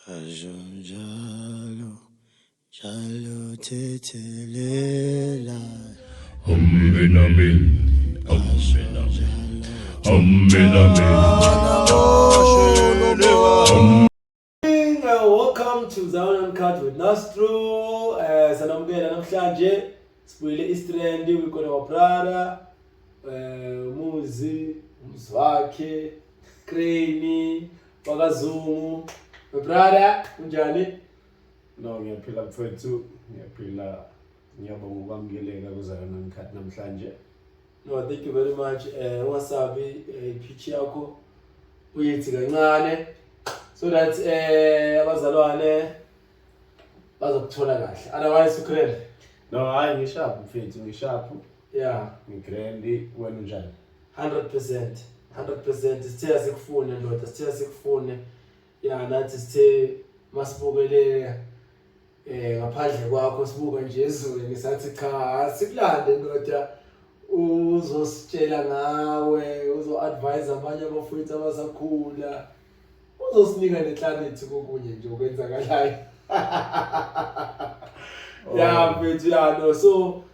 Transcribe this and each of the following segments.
Jalo, jalo tetelela. Welcome to Uncut with Nastro. Sanamukela namhlanje sibuyele Eastland with our brother Muzi, Umzwakhe, Crane, Zungu. My brother, unjani? No, ngiyaphila mfethu, ngiyaphila, ngiyabonga ukwamukeleka kuZungu namhlanje. No, thank you very much. Wasabi pitch yakho uyithi kancane so that abazalwane bazokuthola kahle. Otherwise ukrele. No, hayi ngisharp mfethu, ngisharp. Yeah, Ngigrandi wena unjani? 100%. 100% sithe sikufune ndoda, sithe sikufune. Yeah, nathi sithe masibukele ngaphandle kwakho sibuka nje ezweni ngisathi cha sikulande ndoda uzositshela ngawe, uzo-advise abanye abafowethu abasakhula, uzosinika neclarity kokunye nje okwenzakalayo. Yeah, mfethu no. So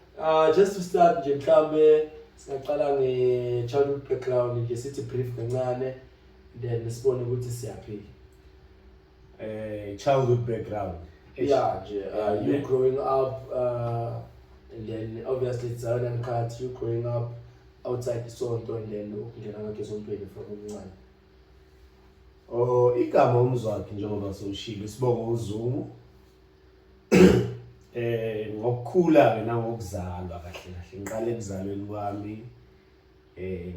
just to start nje mhlambe singaqala nge-childhood background nje sithi brief kancane then sibone ukuthi siyaphila. Childhood background. Yeah, you growing up and then obviously it's Uncut, you growing up outside the Sonto and then ukungena ngakhe esontweni from umncane. Oh, igama umzwakhe njengoba sowushilo sibonga uZungu. Ngokukhula ke nangokuzalwa kahle kahle ngiqala ekuzalweni kwami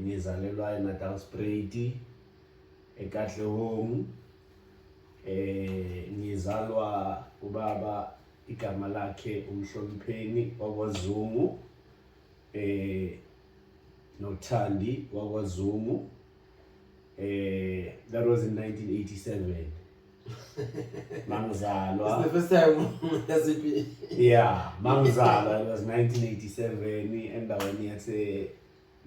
ngizalelwa eNatalspruit eKahle home. Ngizalwa ubaba igama lakhe uMhlonipheni wakwaZungu, noThandi wakwaZungu. That was in 1987. Mangizalwa. It's the first time recipe. Yeah, mangizalwa it was 1987 endaweni yase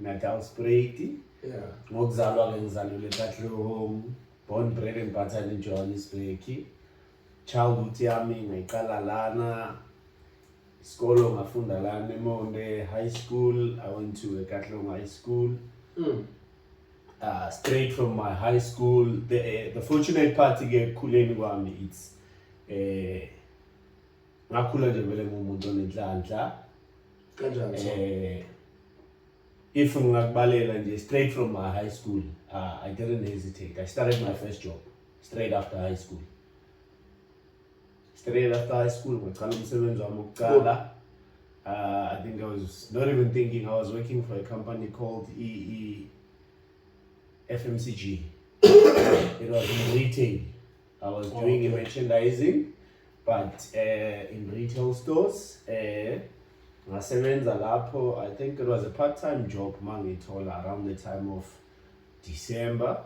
Natalspruit. Yeah. Ngokuzalwa ke ngizalelwe eKahle home. Born, bred and battered in Johannesburg. Childhood yami ngayiqala lana. Isikolo ngafunda lana eMonde High School. I went to Katlehong High School. Straight from my high school, the fortunate part ke ekukhuleni kwami it's ngakhula nje vele ngumuntu onenhlanhla. Kanjani? If ngakubalela nje straight from my high school, I didn't hesitate. I started my first job straight after high school. Ngaqala umsebenzi wami wokuqala. I think I was not even thinking. I was working for a company called FMCG. It was in retail. I was doing merchandising, but in retail stores. Ngasebenza lapho, I think it was a part-time job mangithola around the time of December.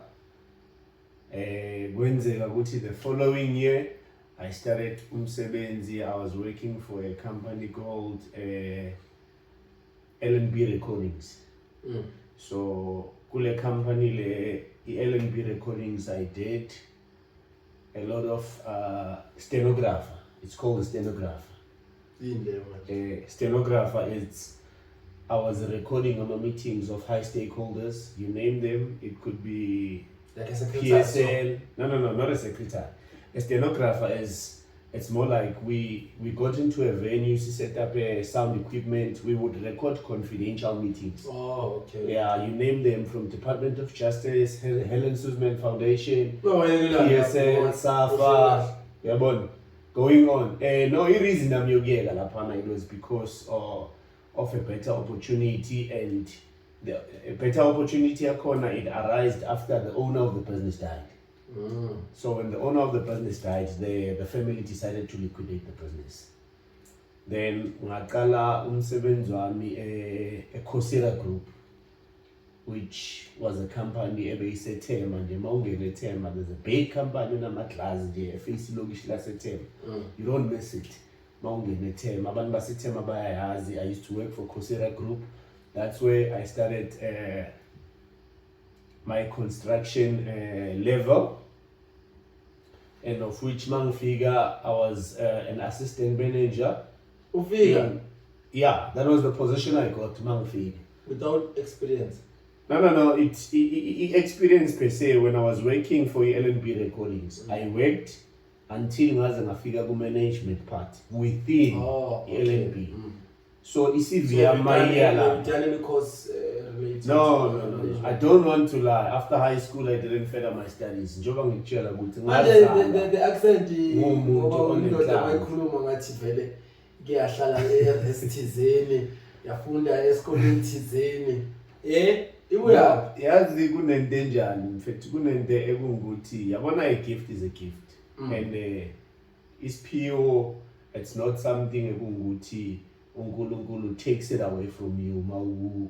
Kwenzeka ukuthi the following year I started umsebenzi. I was working for a company called L&B Recordings. So kule company le L&B Recordings I did a lot of stenographer. It's called a stenographer. Stenographer is I was recording on the meetings of high stakeholders. You name them. It could be like a secretary. PSL. No, not a secretary. A stenographer is, it's more like we got into a venue to set up a sound equipment. We would record confidential meetings. Oh, okay. Yeah, you name them, from Department of Justice, Helen Suzman Foundation, PSL, SAFA, yabona. Going on. No, the reason I'm yogela lapana it was because of a better opportunity, and a better opportunity yakona it arose after the owner of the business died. So when the owner of the business died, the family decided to liquidate the business. Then ngaqala umsebenzi wami eKhosira Group, which was a company ebeyiseThema nje. Mawungena eThema, there's a big company namaglass nje efacing ilokishi laseThema. You don't miss it. Mawungena eThema, abantu baseThema bayayazi. I used to work for Khosira Group. That's where I started my construction level. and of which Mangfiga I was an assistant manager. Ufika? Yeah, that was the position I got, Mangfiga. Without experience? No. It's experience per se. When I was working for LNB Recordings, I worked until ngaze ngafika ku management part within LNB. So via my year. No. I don't want to lie. After high school, I didn't further my studies. Njoba ngitshela ukuthi the accent ngoba indoda ayikhuluma ngathi vele ke yahlala eResthizeni yafunda esikoleni thizeni ibuya yazi kunento enjani mfethu kunento ekungukuthi yabona a gift is a gift and isiphiwo it's not something ekungukuthi uNkulunkulu takes it away from you mawu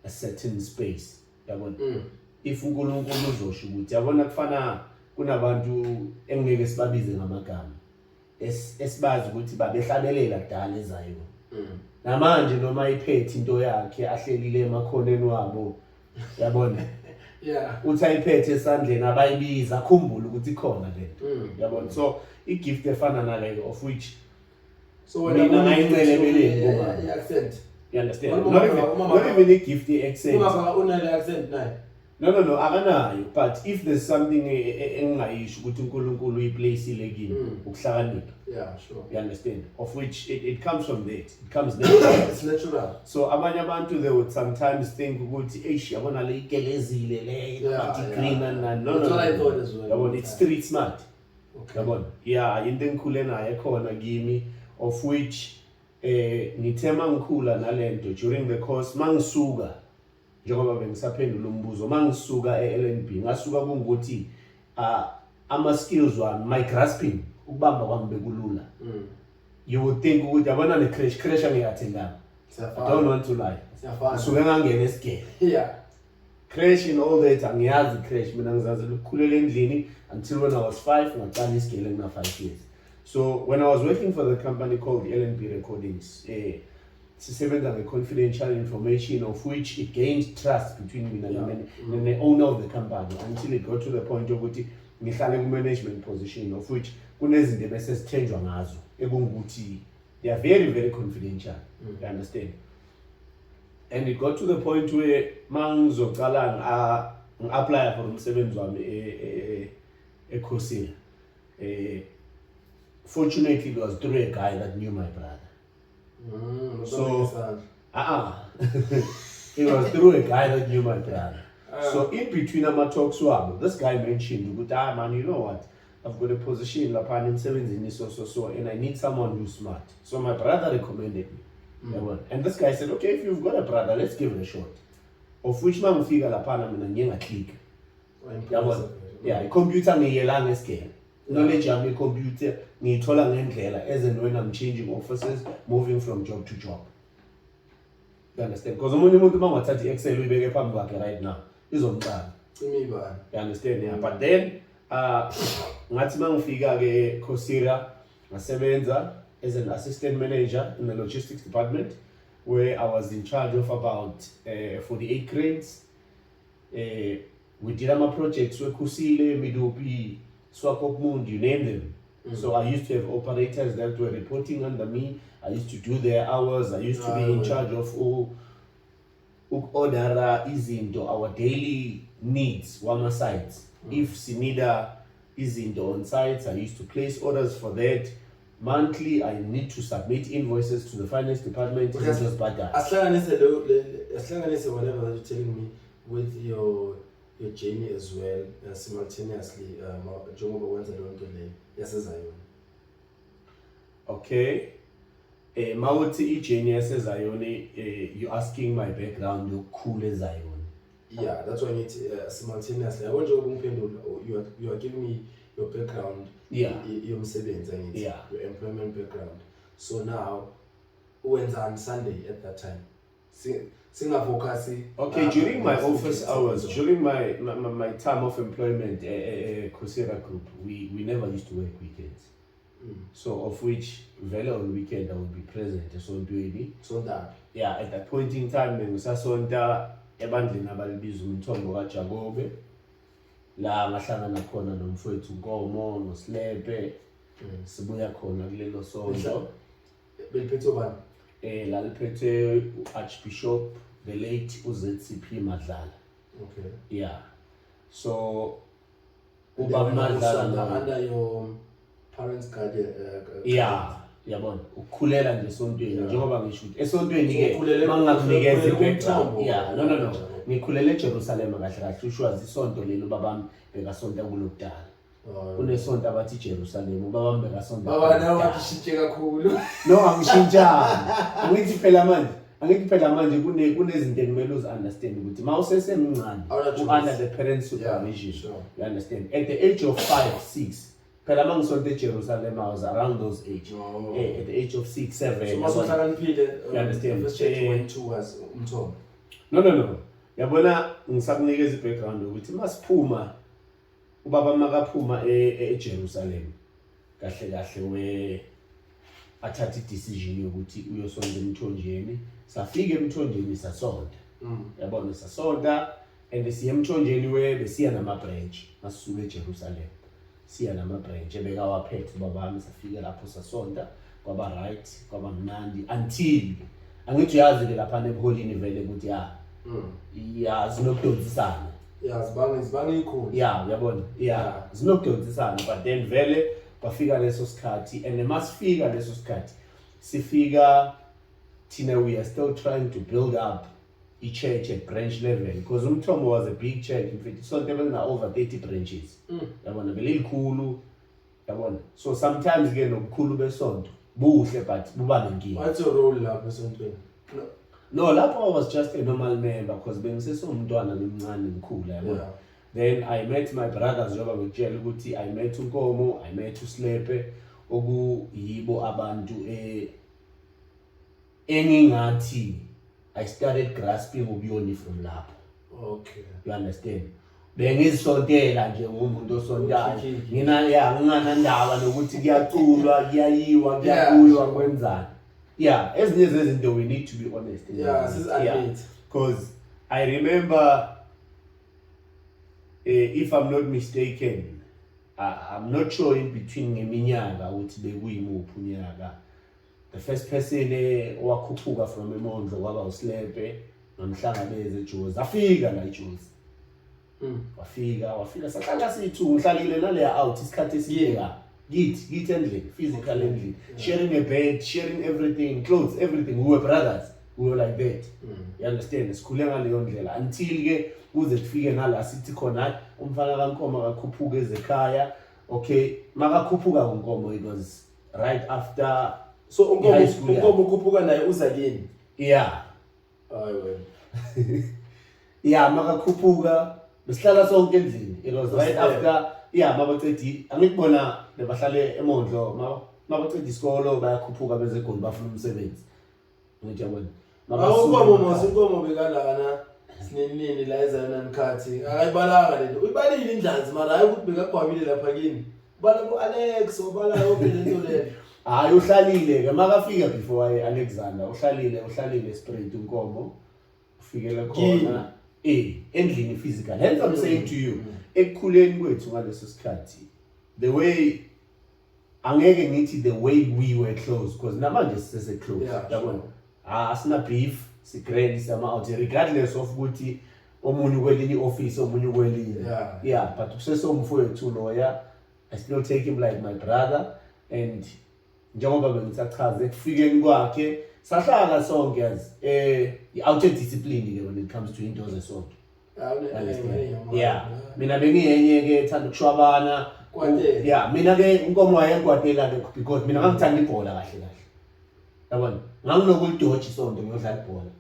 a certain space yabona if uNkulunkulu uzosho ukuthi yabona kufana kunabantu engeke sibabize ngamagama esibazi ukuthi babehlabelela kudala ezayo namanje noma iphethe into yakhe ahlelile emakhoneni wabo yabona uthi ayiphethe esandleni abayibiza akhumbule ukuthi ikhona lento yabona so igift efana naleyo of which so when I accent you understand not even a gift accent accent nayo no akanayo but if there's something engayisho ukuthi uNkulunkulu uyiplaceile kimi ukuhlakanipha sure you understand of which it comes from that it comes natural it's natural so abanye abantu they would sometimes think ukuthi eish yabona le igelezile le degree no I thought as well yabona it's street smart yabona into engikhule nayo khona kimi of which ngithema ngikhula nalento during the course mangisuka njengoba bengisaphendula umbuzo mangisuka eLNB ngasuka kungukuthi ama skills wami my grasping ukubamba kwami bekulula you would think ukuthi yabona ne crash angiyathindana I don't want to lie suke ngangena esigele crash and all that angiyazi crash mina ngizazi ukukhulela endlini until when I was 5 ngaqala isigele ngina 5 years so when I was working for the company called LNB Recordings sisebenza nge-confidential information of which it gained trust between me and the owner of the company until it got to the point ukuthi ngihlale ku-management position of which kunezinto bese sithenjwa ngazo ekungukuthi they are very very confidential you understand and it got to the point where mangizocala ngi-apply for umsebenzi wami ekhosini fortunately it was through a guy that knew my brother so it was through a guy that knew my brother so in between our talks wabo this guy mentioned ukuthi man you know what I've got a position lapha emsebenzini so and I need someone who's smart so my brother recommended me and this guy said okay if you've got a brother let's give it a shot of which mangifika lapha mina ngiyengaclick yabona i-computer ngiyelanga esigele knowledge yami computer ngiyithola ngendlela as and when I'm changing offices moving from job to job you understand because umuntu mangwathatha i-Excel uyibeke phambi kwakhe right now izomqala cimiba you understand but then ngathi mangifika ke Khosira ngasebenza as an assistant manager in the logistics department where I was in charge of about 48 cranes we did ama projects weKhusile Midupi Swakopmund, you name them. So I used to have operators that were reporting under me. I used to do their hours. I used to be in charge of order izinto our daily needs wama sites. If sinida izinto on sites, I used to place orders for that. Monthly, I need to submit invoices to the finance department. It's just bad guy. As whatever that you're telling me with your journey as well simultaneously njengoba wenza lonke le yaseZayoni okay mawuthi ijourney yaseZayoni you asking my background yokukhula eZayoni that's why I need simultaneously I want you to you are giving me your background yomsebenzi angithi your employment background so now wenza on Sunday at that time okay, during my office hours, during my time of employment at Khosira Group, we never used to work weekends. So of which very on weekend I would be present. So at that point in time, ngusasonta ebandleni abalibiza umthombo kaJakobe la ngahlangana khona nomfowethu Nkomo noSlepe sibuya khona kulelo sonto beliphethe bani la liphethe Archbishop the late uZCP Madlala. Okay. Yeah. So uba Madlala under your parents guardian yeah. Yabona ukukhulela nje esontweni njengoba ngisho ukuthi esontweni ke mangakunikeza ibackground no ngikhulele eJerusalem kahle kahle ushwazi isonto lelo babami bekasonta kulokudala kunesonto abathi Jerusalem babami bekasonta baba nawe wathi kakhulu no angithi phela manje kunezinto ekumele uzi-understand ukuthi ma usesemncane under the parents supervision you understand at the age of 5-6 phela mangisonto eJerusalem I was around those age at the age of 6-7 so masohlakaniphile you understand first church went to was umthombo no yabona ngisakunikeza ibackground ukuthi masiphuma ubaba makaphuma eJerusalem kahle we athatha decision yokuthi uyosonta emthonjeni safika emthonjeni sasonta yabona sasonta and siya emthonjeni besiya nama branch masuka eJerusalem siya nama branch ebekawaphethe babami safika lapho sasonta kwaba right kwaba mnandi until angithi uyazi ke lapha ebuholini vele ukuthi zinokudonsisana zibange ikhulu uyabona zinokudonsisana but then vele kwafika leso sikhathi and masifika leso sikhathi sifika thina we are still trying to build up church at branch level because umthombo was a big church in fact so there were over 30 branches yabona belilikhulu yabona so sometimes ke nobukhulu besonto buhle but buba nenkinga. What's your role lapho esontweni? No, lapho I was just a normal member because bengisesomntwana ngimncane ngikhula yabona. Then I met my brothers njengoba ngitshela ukuthi I met uNkomo, I met uSlepe okuyibo abantu engingathi I started grasping ubuyoni from lapho. Okay. You understand? Bengizisontela nje umuntu osontayo. Nginganandaba nokuthi kuyaculwa, kuyayiwa, kuyabuywa kwenzani. Ezinye zezinto we need to be honest. Because I remember if I'm not mistaken, I'm not sure in between ngeminyaka ukuthi bekuyimuphi unyaka. The first person owakhuphuka from eMondlo kwaba uSlepe nomhlangabeze eJozi. Afika la eJozi. Wafika sahlala sithu ngihlalile naleya out isikhathi esiyeka. Githi endlini, physical endlini. Sharing a bed, sharing everything, clothes, everything. We were brothers. We were like that. You understand? Sikhule ngaleyo ndlela until ke kuze kufike nala sithi khona umfana kaNkomo akakhuphuka ezekhaya. Okay, makakhuphuka uNkomo it was right after so uNkomo ukhuphuka naye uzalini. Hayi wena. Makakhuphuka besihlala sonke endlini. It was right after mabacedi angikubona bebahlale eMondlo mabacedi isikolo bayakhuphuka beze eGoli bafuna umsebenzi. Ngiyabona. UNkomo bekalana sinenini la ezana Uncut. Akayibalanga lento. Uyibalile indlanzi mara hayi ukuthi bekagwabile lapha kini. Ubala ku-Alex obala yonke lento le. Hayi uhlalile ke makafika before Alexander uhlalile straight uNkomo ufikele khona endlini physical. Hence I'm saying to you ekukhuleni kwethu ngaleso sikhathi the way angeke ngithi the way we were close because namanje sise close yabona asina beef sigrade sama out regardless of ukuthi omunye kwelinye office omunye kwelinye but kusesomfowethu loya I still take him like my brother and njengoba bengisachaze kufikeni kwakhe sahlala sonke yazi out discipline ke when it comes to into zesonto. Mina bengiyenye ke ethanda ukushwabana. Mina ke uNkomo wayengwadela ke because mina ngangithanda ibhola kahle. Yabona? Nganginokulidoji isonto ngiyodlala ibhola.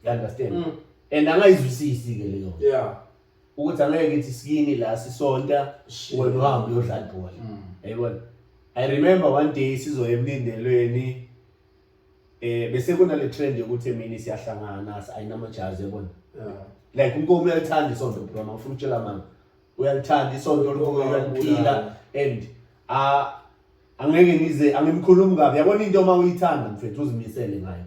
You understand? And angayizwisisi ke leyo. Ukuthi angeke ngithi skini la sisonta wena uhambe uyodlala ibhola. Yabona? I remember one day sizoya emlindelweni bese kunale trend yokuthi emini siyahlangana ayinamajazi yabona. Like uNkomo uyalithanda isonto bro ngifuna ukutshela mama uyalithanda isonto lokho uyaliphila and angeke angimkhulumi kabi yabona into uma uyithanda mfethu uzimisele ngayo.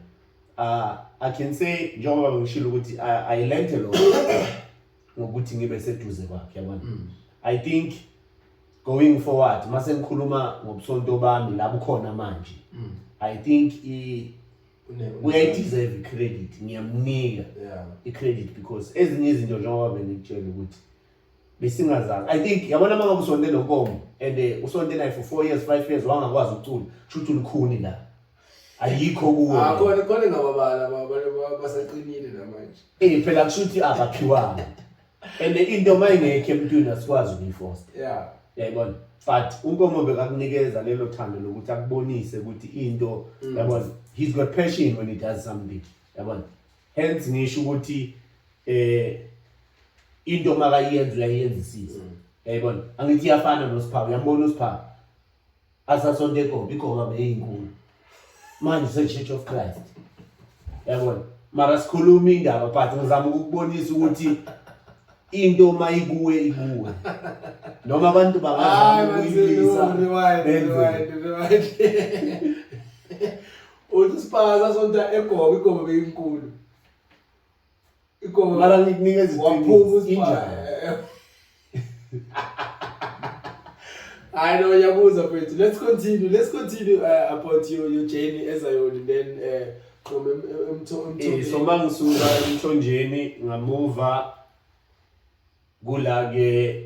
I can say njengoba ngishilo ukuthi I learned a lot ngokuthi ngibe seduze kwakhe yabona. I think going forward mase ngikhuluma ngobusonto bami la bukhona manje. I think uyayideserve credit, ngiyamnika i-credit because ezinye izinto njengoba benitshela ukuthi besingazazi. I think yabona manje usonte nonkomo and usonte naye for 4 years 5 years wangakwazi ukucula shuthi ulikhuni la ayikho kuwe khona ngababala basaqinile namanje phela kushuthi abaphiwanga and into mayingekho emntwini asikwazi ukuyifosta yayibona. But unkomo bekakunikeza lelo thando lokuthi akubonise ukuthi into yabona he's got passion when he does something yabona. Hence ngisho ukuthi into makayenza uyayenzisisa yayibona. Angithi iyafana noSiphawu, uyambona uSiphawu asasonte igoma beyinkulu manje se-Church of Christ yabona. Mara sikhuluma indaba but ngizama ukubonisa ukuthi into mayikuwe ikuwe noma abantu bangazama ukuyilisa uthi sipaza sonta igoma beyinkulu igoma mara ngikunikeza injani. I know yabuza mfethu. Let's continue about your journey as and then from so mangisuka emthonjeni ngamuva kula ke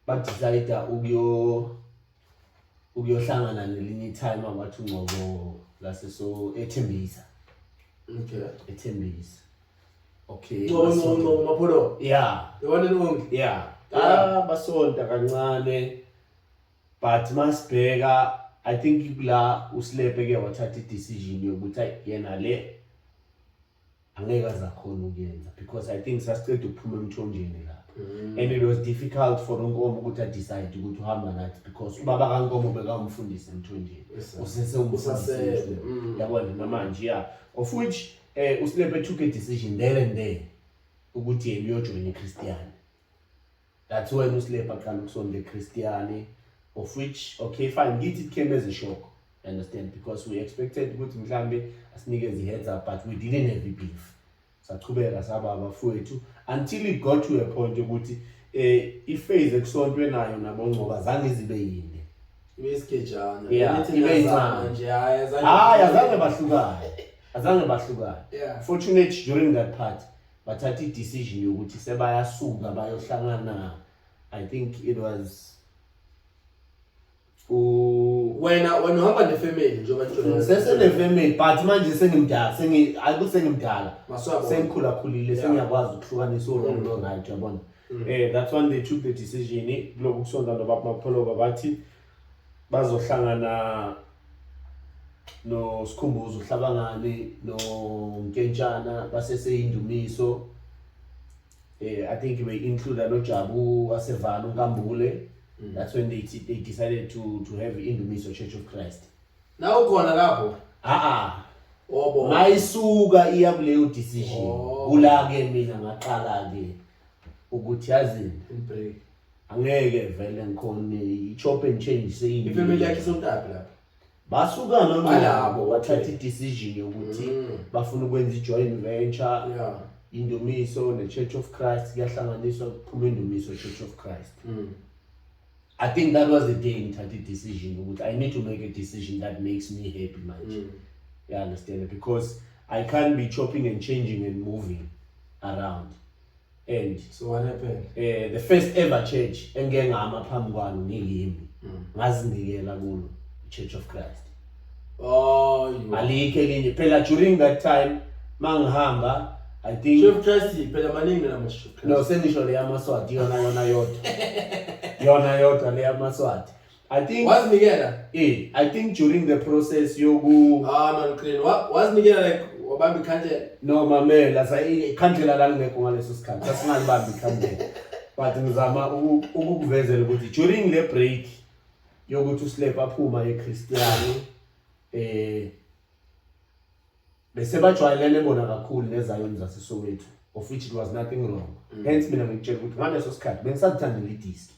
badecide ukuyohlangana nelinye time abathi ungcobo lase so eThembisa. EThembisa. Okay. No, Mapolo. Yeah. The one and only. Yeah. Basonta kancane but masibheka I think la uSlepe ke wathatha i-decision yokuthi yena le angeke azakhona ukuyenza because I think sasiceda ukuphuma emthonjeni lapho and it was difficult for uNkomo ukuthi decide ukuthi uhamba nathi because ubaba kaNkomo bekamfundisa emthonjeni usesengusase yabona namanje of which uSlepe took a decision there and there ukuthi yena uyojoin iChristian. That's when uSlepe aqala ukusonda eChristian, of which okay fine it came as a shock, understand, because we expected ukuthi mhlambe asinikeze heads up but we didn't have beef. Saqhubeka saba abafowethu until it got to a point ukuthi iphase ekusontwe nayo nabongcoba zange zibe yinde. Ibesikejana. Azange bahlukana. Fortunate during that part bathatha i-decision yokuthi sebayasuka bayohlangana. I think it was when uhamba ne-family njengoba sesene-family but manje sengimdala sengikhulakhulile sengiyakwazi ukuhlukanisa o-wrong no-right yabona. That's when they took the decision kuloku kusonda nobaba Mapholoba bathi bazohlangana noSikhumbuzo uhlabangane noNkentshana baseseyindumiso. I think we include noJabu wasevana uNkambule. That's when they decided to have Indumiso Church of Christ. Now khona lapho mayisuka iya kuleyo decision kula ke mina ngaqala ke ukuthi yazi angeke vele ngikhona i-chop and change sayini ifamily yakhe sontaphi lapho basukana nalabo wathatha i-decision yokuthi bafuna ukwenza i-joint venture Indumiso ne-Church of Christ kuyahlanganiswa kuphuma Indumiso Church of Christ. I think that was the day ngithatha i-decision ukuthi I need to make a decision that makes me happy manje. You understand? Because I can't be chopping and changing and moving around. And so what happened? The first ever church engeke ngama phambi kwalo ngiyimi ngazinikela kulo Church of Christ. Alikho elinye phela during that time mangihamba I think Church of Christ phela maningi namasho. No senisho le yamaswati yona yodwa le yamaswati. I think wazinikela I think during the process yoku man clean wazinikela like wabamba ikhandlela no mamela ikhandlela la ngekho ngaleso sikhathi asingalibamba ikhandlela but ngizama ukukuvezela ukuthi during le break yokuthi uSlepe aphuma eChristian bese bajwayelene bona kakhulu nezayoni zaseSoweto, of which it was nothing wrong. Hence mina ngitshela ukuthi ngaleso sikhathi bengisathandela idisk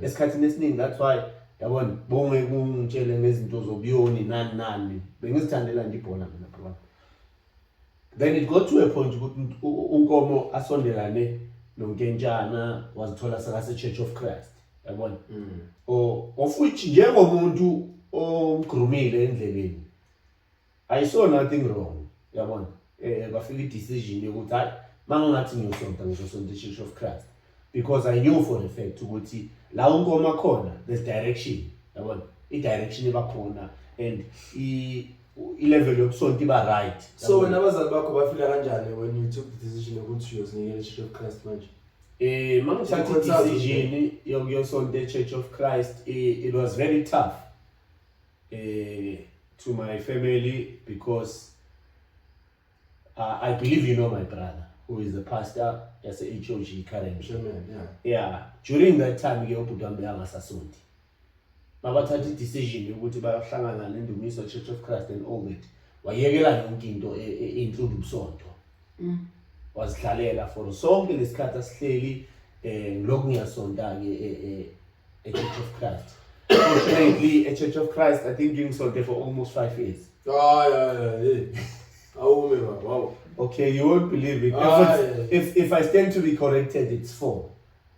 esikhathini esiningi. That's why yabona bonge kungitshele ngezinto zobuyoni nani bengizithandela nje ibhola mina bro. Then it got to a point ukuthi unkomo asondelane nonkentshana wazithola sakase Church of Christ. Yabona? Of which njengomuntu omgrumile endleleni I saw nothing wrong. Yabona? Bafika decision yokuthi hayi mangathi ngiyosonta ngizosonta Church of Christ because I knew for a fact ukuthi la unkomo khona there's direction. Yabona? I-direction ebakhona and level yokusonta iba right. So when abazali bakho bafika kanjani when you took the decision ukuthi uyozinikela Church of Christ manje? Mangithatha decision yokuyosonta Church of Christ, it was very tough to my family because I believe you know my brother who is the pastor as a HOG currently. Yeah. During that time ngiyobhuti wami angasasonti. Mabathatha decision yokuthi bayohlangana nendumiso Church of Christ and all that. Wayekela yonke into include ubusonto. Wazidlalela for sonke lesikhathi asihleli lokhu ngiyasonta ke Church of Christ. Fortunately, a Church of Christ, I think ngisonte for almost 5 years. Yeah. Wow. Okay, you won't believe it. If I stand to be corrected, it's 4.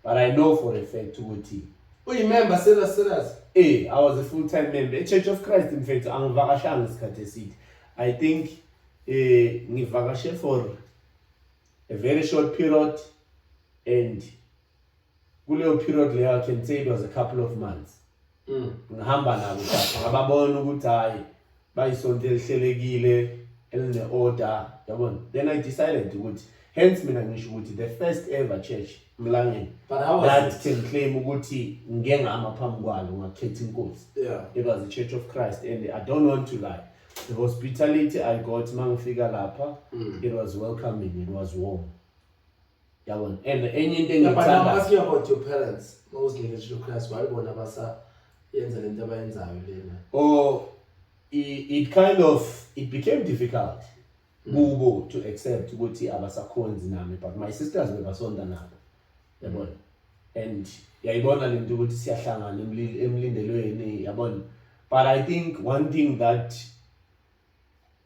But I know for a fact ukuthi. Oh, you remember, say that. I was a full-time member. A Church of Christ, in fact, angivakashanga isikhathi eside. I think ngivakashe for a very short period, and kuleyo period leyo I can say it was a couple of months. Ngihamba nabo ngababona ukuthi hayi bayisonto elihlelekile eline order, yabona. Then I decided ukuthi hence mina ngisho ukuthi the first ever church Mlangeni that can claim ukuthi ngeke ngama phambi kwalo ngakhetha inkosi. It was the Church of Christ, and I don't want to lie. The hospitality I got mangifika lapha, it was welcoming, it was warm. Yabona. And enye into engithanda. But I'm asking about your parents. Mawuzinikela Church of Christ, wayibona basa yenza lento abayenzayo lena. It became difficult kubo to accept ukuthi abasakhonzi nami, but my sisters bebasonta nabo. Yabona. And yayibona lento ukuthi siyahlangana emlindelweni, yabona. But I think one thing that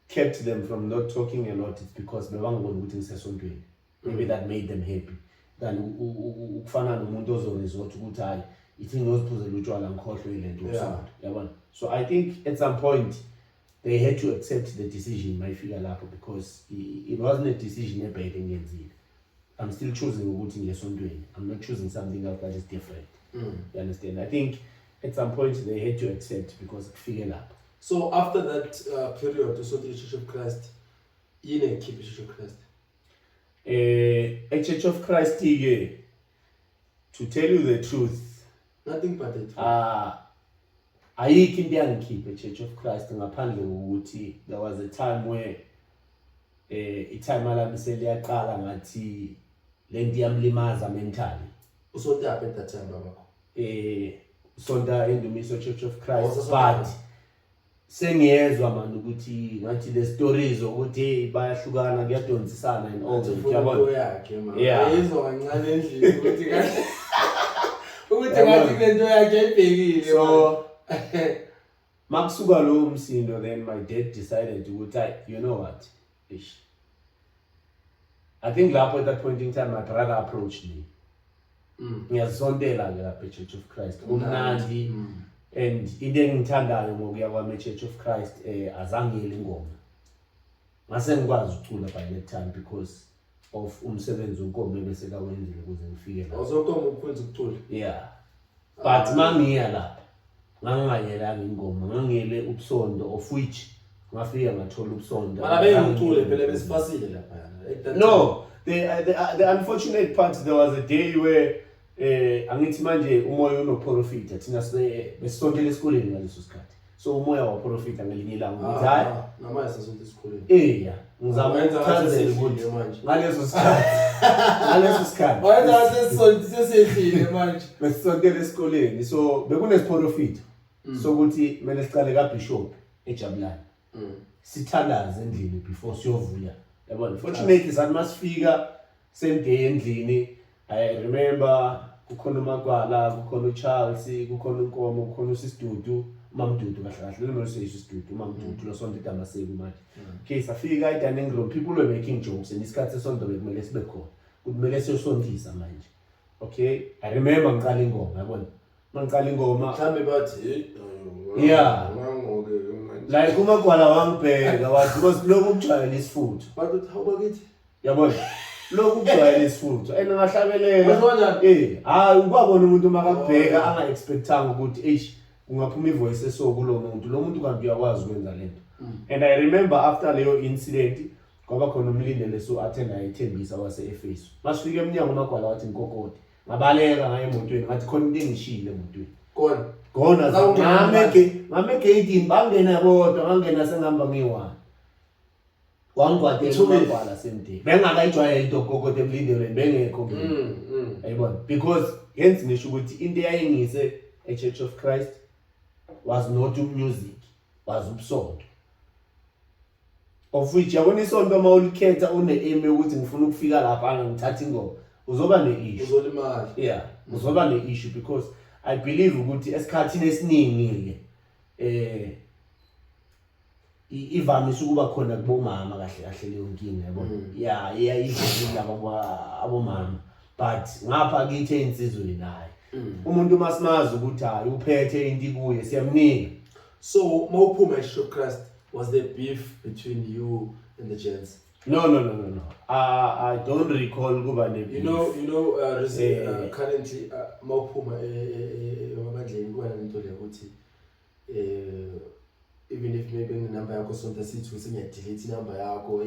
kept them from not talking a lot is because bebangibona ukuthi ngisesontweni. Maybe that made them happy. Than ukufana nomuntu ozonizotha ukuthi hayi ithi ngizophuza utshwala ngikhohlwe lento usonto. Yabona. So I think at some point they had to accept the decision mayifika lapho because it wasn't a decision ebheke ngenzile. I'm still choosing ukuthi ngiyesontweni. I'm not choosing something else that is different. You understand? I think at some point they had to accept because kufike lapho. So after that period to sort the Church of Christ, you didn't keep the Church of Christ? A Church of Christ, to tell you the truth, nothing but it. Ayikho into yangikhipha Church of Christ ngaphandle kokuthi there was a time where itime lami seliyaqala ngathi lento yamlimaza mentally. Usonta at that time babakho? Sonta endumiso Church of Christ, but sengiyezwa manje ukuthi ngathi the stories ukuthi bayahlukana kuyadonsisana and all that. Yabona yakhe manje. Ayizwa kancane endlini ukuthi kahle. Ukuthi ngathi lento yakhe ayibhekile. So makusuka lo umsindo, then my dad decided ukuthi you know what? I think lapho at that point in time my brother approached me. Ngiyazontela ke lapha Church of Christ. Umnandi. And into engithandayo ngokuya kwami Church of Christ azangile ingoma. Ngase ngikwazi ukucula by that time because of umsebenzi onkombe bese kawenzile ukuze ngifike la. Awuzonkombe ukwenza ukucula? Yeah. But mangiya lapha ngangayelanga ingoma, ngangele ubusonto of which ngafika ngathola ubusonto. Mana bengicule phela besifasile lapha. No, the unfortunate part, there was a day where angithi manje umoya unoprofita thina besisontela esikoleni ngaleso sikhathi. So umoya waprofita ngelinye ilanga ukuthi hayi namanje sasonto esikoleni. Ngizama ukuchazela ukuthi ngaleso sikhathi wena sesonto sesehlile manje besisontela esikoleni, so bekunesporofita sokuthi kumele siqale kaBishop eJabulani sithalaze endlini before siyovuya. Yabona, fortunately sathi masifika same day endlini, I remember kukhona uMagwala, kukhona uCharles, kukhona uNkomo, kukhona uSisidudu, uMamdudu kahle kahle lo uSisidudu, uMamdudu lo sonto eDamaseko manje. Okay, safika eDining Room, people were making jokes and isikhathi sesonto bekumele sibe khona. Kumele siyosontisa manje. Okay, I remember ngiqala ingoma, yabona. Mangicala ingoma mhlambe bathi yeah. Like uMagwala wangibheka wathi because lokhu kujwayela isifutho. Bathi how bakithi? Yabona. Lokhu kujwayela isifutho. Ngahlabelela. Hayi ukwabona umuntu makakubheka anga expectanga ukuthi kungaphuma ivoice esokulo muntu. Lo muntu kanti uyakwazi ukwenza lento. And I remember after leyo incident kwaba khona umlindele so attend ayithembisa wase Efeso. Masifika eminyango uMagwala wathi inkokode. Ngabaleka ngaye emotweni ngathi khona into engishile emotweni. Khona ngame gate bangena bodwa bangena sengihamba ngiyi1. Wangwatela uMagwala semde. Bengakayijwayele into kokode emlindelweni bengekho. Ayibona because yenzi ngisho ukuthi into eyayingise eChurch of Christ was not music, was ubusonto. Of which yabona isonto mawulikhetha une-aim ukuthi ngifuna ukufika lapha ngithatha ingoma uzoba ne-issue. Uzolimala. Yeah, uzoba ne-issue because I believe ukuthi esikhathini esiningi ivamise ukuba khona kubomama kahle kahle leyo nkinga yabona. Yeah, iyayivela laba abomama but ngapha kithi einsizweni naye. Umuntu masimazi ukuthi hayi uphethe into kuye siyamnika. So mawuphuma eChurch of Christ, was there beef between you and the gents? No. I don't recall kuba ne beef. Currently mawuphuma emabandleni kuba nento le ukuthi even if maybe number yakho sonto sithi usengiyadelete number yakho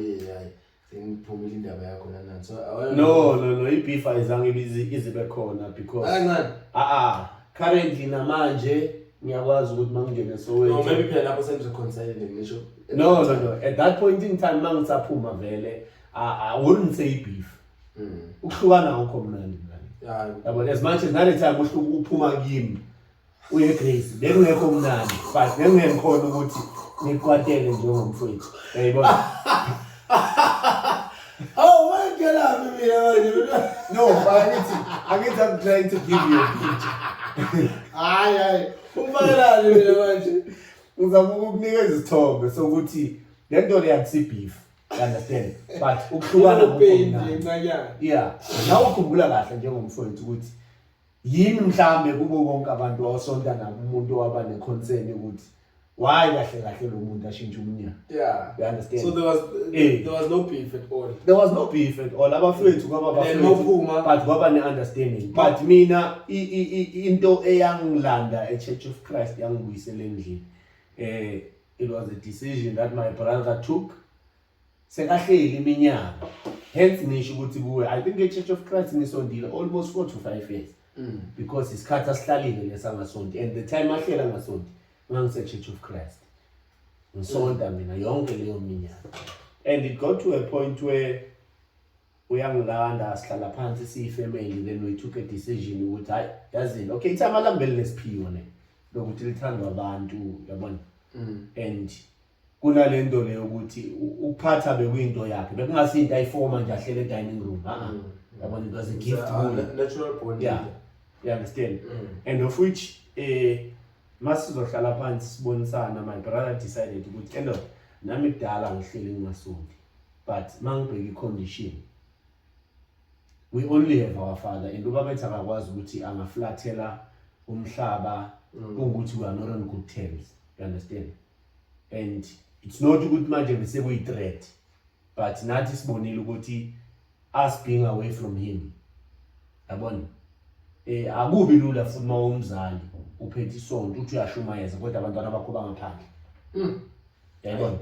sengiphumile indaba yakho nanani. So no ibeef ayizange izibe khona because currently namanje ngiyakwazi ukuthi mangingene Soweto. No, maybe phela lapho sengizoconcile ngisho. No. At that point in time mangisaphuma vele I wouldn't say beef. Ukuhlukana ngokho mnandi mnandi. Yabo as much as nale time uphuma kimi uye Grace bekungekho mnandi but ngengikhona ukuthi nikwatele njengomfowethu. Yayibona. Oh, why get up me? No, I'm trying to give you a picture. Hayi. Ubalani mina manje. Uzama ukukunikeza isithombe sokuthi lento le yakusi beef. Understand? But ukuhlukana ngokho. Yeah. Nawe ukhumbula kahle njengomfowethu ukuthi yini mhlambe kubo bonke abantu osonta nabo umuntu waba neconcern ukuthi why kahle lo muntu ashintsha umnyaka. Yeah. You understand? So there was no beef at all. There was no beef at all. Abafowethu kwaba bafowethu but kwaba ne-understanding. But mina into eyangilanda eChurch of Christ yangibuyisela endlini. It was a decision that my brother took. Sekahleli iminyaka. Hence ngisho ukuthi kuwe I think eChurch of Christ ngisondile almost 4 to 5 years. Because isikhathi asihlalile lesangasonto and the time ahlela ngasonto ngangise Church of Christ. Ngisonta mina yonke leyo minyaka. And it got to a point where uyangilanda sihlala phansi siyifamily then we took a decision ukuthi hayi yazini okay ithama lambele lesiphiwo ne lokuthi lithandwa abantu yabona. And kunalento leyo ukuthi uphatha bekuyinto yakhe bekungasinto ayifoma nje ahlele edining room yabona it was a gift natural bond. Yeah. You understand? And of which masizohlala phansi sibonisana my brother decided ukuthi endo nami kudala ngihleli ngingasonti but mangibheka icondition we only have our father and ubaba ethi akakwazi ukuthi angaflathela umhlaba ukuthi we are not on good terms. You understand? And it's not ukuthi manje bese kuyi threat but nathi sibonile ukuthi us being away from him yabona akubi lula futhi mawumzali uphethe isonto uthi uyashumayeza kodwa abantwana bakho bangaphandle. Yabona?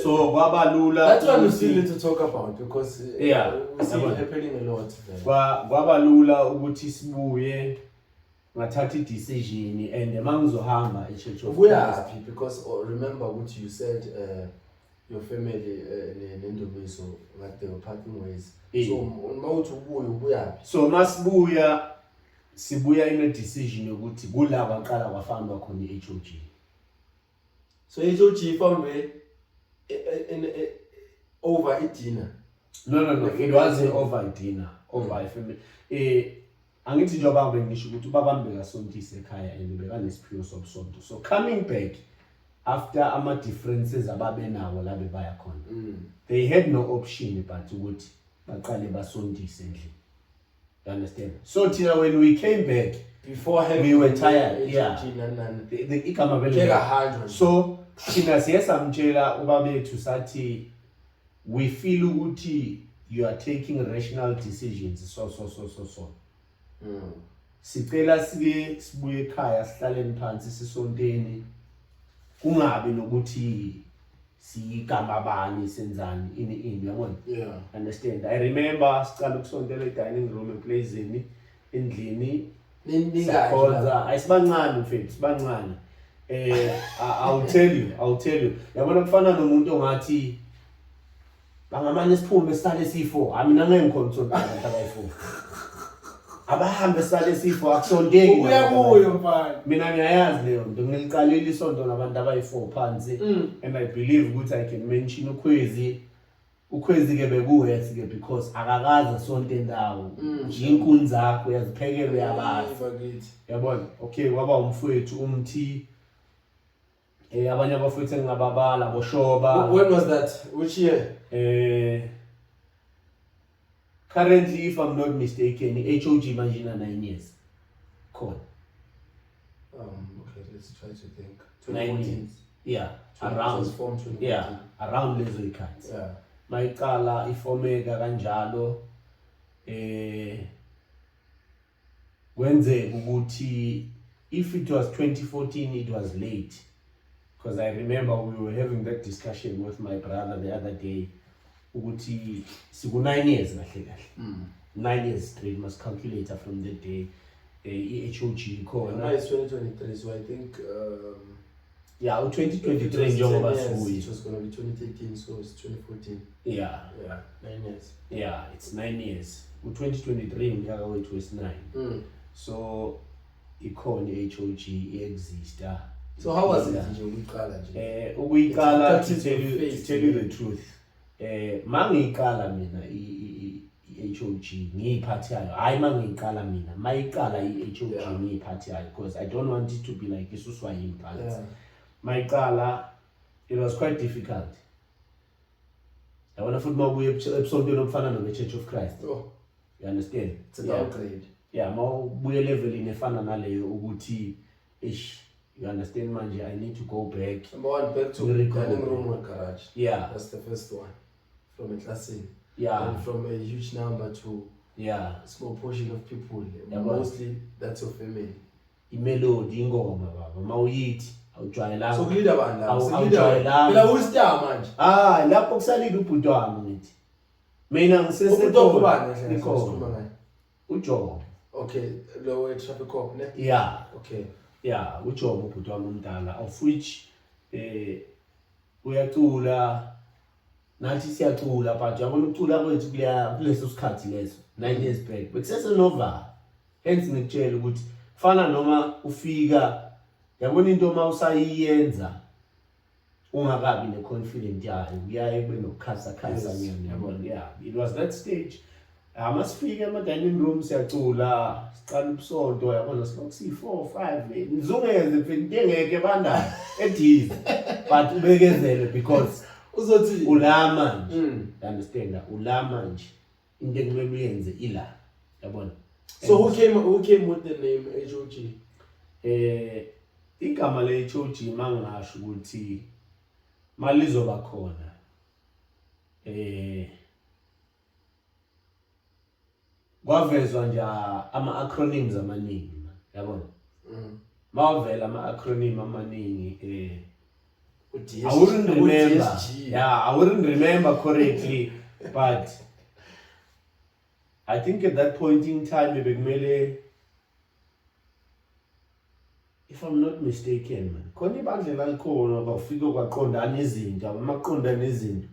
So kwaba lula. That's what we still need to talk about because we see it happening a lot. Kwaba lula ukuthi sibuye ngathatha i-decision and mangizohamba eChurch of Christ because remember what you said your family nendomiso like they were parting ways. So mawuthi ubuya so masibuya sibuya in a decision yokuthi kulaba aqala kwafamba khona iHOG. So iHOG found way over dinner. No, it wasn't over dinner. Over family. angithi njengoba bengisho ukuthi ubaba bekasontisa ekhaya and bekanesiphiwo sobusonto. So coming back after ama differences ababe nawo la bebaya khona, they had no option but ukuthi baqale basontise endlini. You understand? So Tina, when we came back before we were tired. Yeah. So Tina siyesamtshela ubabethu sathi we feel ukuthi you are taking rational decisions so. Sicela sibuye ekhaya sihlaleni phansi sisonteni kungabe nokuthi sigama bani senzani ini yabona. Yeah. Understand? I remember sicala ukusontela dining room eplazini endlini sakhonza ayisibancane mfethu sibancane. I'll tell you yabona kufana nomuntu ongathi bangamane siphume sisale sifo mina ngeke ngikhonsontela abantu abayi4 abahambe sale sifo akusonteki uyakuyo mfana mina ngiyayazi leyo nto ngiliqalile isonto nabantu abayi4 phansi and I believe ukuthi I can mention ukhwezi ke bekuhethi ke because akakaza sonke ndawo inkuni zakho uyaziphekela uyabazi yabona. Okay, kwaba umfowethu umthi abanye abafowethu engababala boshoba. When was that? Which year? Currently, if I'm not mistaken, HOG Imagina 9 years. Cool. Okay, let's try to think. 9 years. Yeah, around. Yeah, around lezo ikhathi. Yeah. Mayiqala ifomeka kanjalo kwenzeka ukuthi if it was 2014 it was late because I remember we were having that discussion with my brother the other day ukuthi siku 9 years kahle 9 years straight must calculate from the day HOG khona. Now it's 2023, so I think 2023 njengoba sibuye. It was going to be 2013, so it's 2014. Yeah, 9 years. Yeah, it's 9 years. U2023 unyaka wethu wesi9. So ikhona HOG exista. So how was it nje uyiqala nje? Uyiqala to tell you the truth. Mangiqala mina HOG ngiyiphathayo hayi mangiqala mina mayiqala HOG ngiyiphathayo because I don't want it to be like isuswa yimphakathi. Mayiqala it was quite difficult. Yabona futhi mabuye episontweni ofana no Church of Christ. Oh, you understand? It's a downgrade. Yeah, mawubuye level inefana naleyo ukuthi you understand manje I need to go back. Number one, back to dining room or garage. Yeah, that's the first one. From a classing. Yeah. And from a huge number to a small portion of people. Mostly that's your family. Imelody ingoma baba mawuyithi awujwayelanga. So kulida bani la? Awujwayelanga. Phela ustar manje. Lapho kusalile ubhuti wami ngithi. Mina ngisesekhona. Ujobo. Okay, lower traffic cop ne? Yeah. Okay. Yeah, ujobo ubhuti wami umdala of which uyacula nathi siyacula but yabona ukucula kwethu kuleso sikhathi leso 9 years back bekusesenova hence ngikutshela ukuthi fana noma ufika yabona into mawusayiyenza ungakabi neconfidence yayo uyaye kube nokukhasa nyana yabona. Yeah, it was that stage amasifika ema-dining room siyacula siqala ubusonto yabona silokusi 4 5 nizungeze mfethu into engeke bandayo edize but ubekezele because uzothi ula manje. You understand? Ula manje into ekumele uyenze ila yabona. So who came with the name HOG? Igama le HOG mangasho ukuthi malizoba khona kwavezwa nje ama acronyms amaningi yabona. Mawavela ama acronym amaningi I wouldn't remember. Yeah, I wouldn't remember correctly, but I think at that point in time, if I'm not mistaken, man, khona ibandla lalikhona bafika kwaqondana izinto, amaqondana izinto.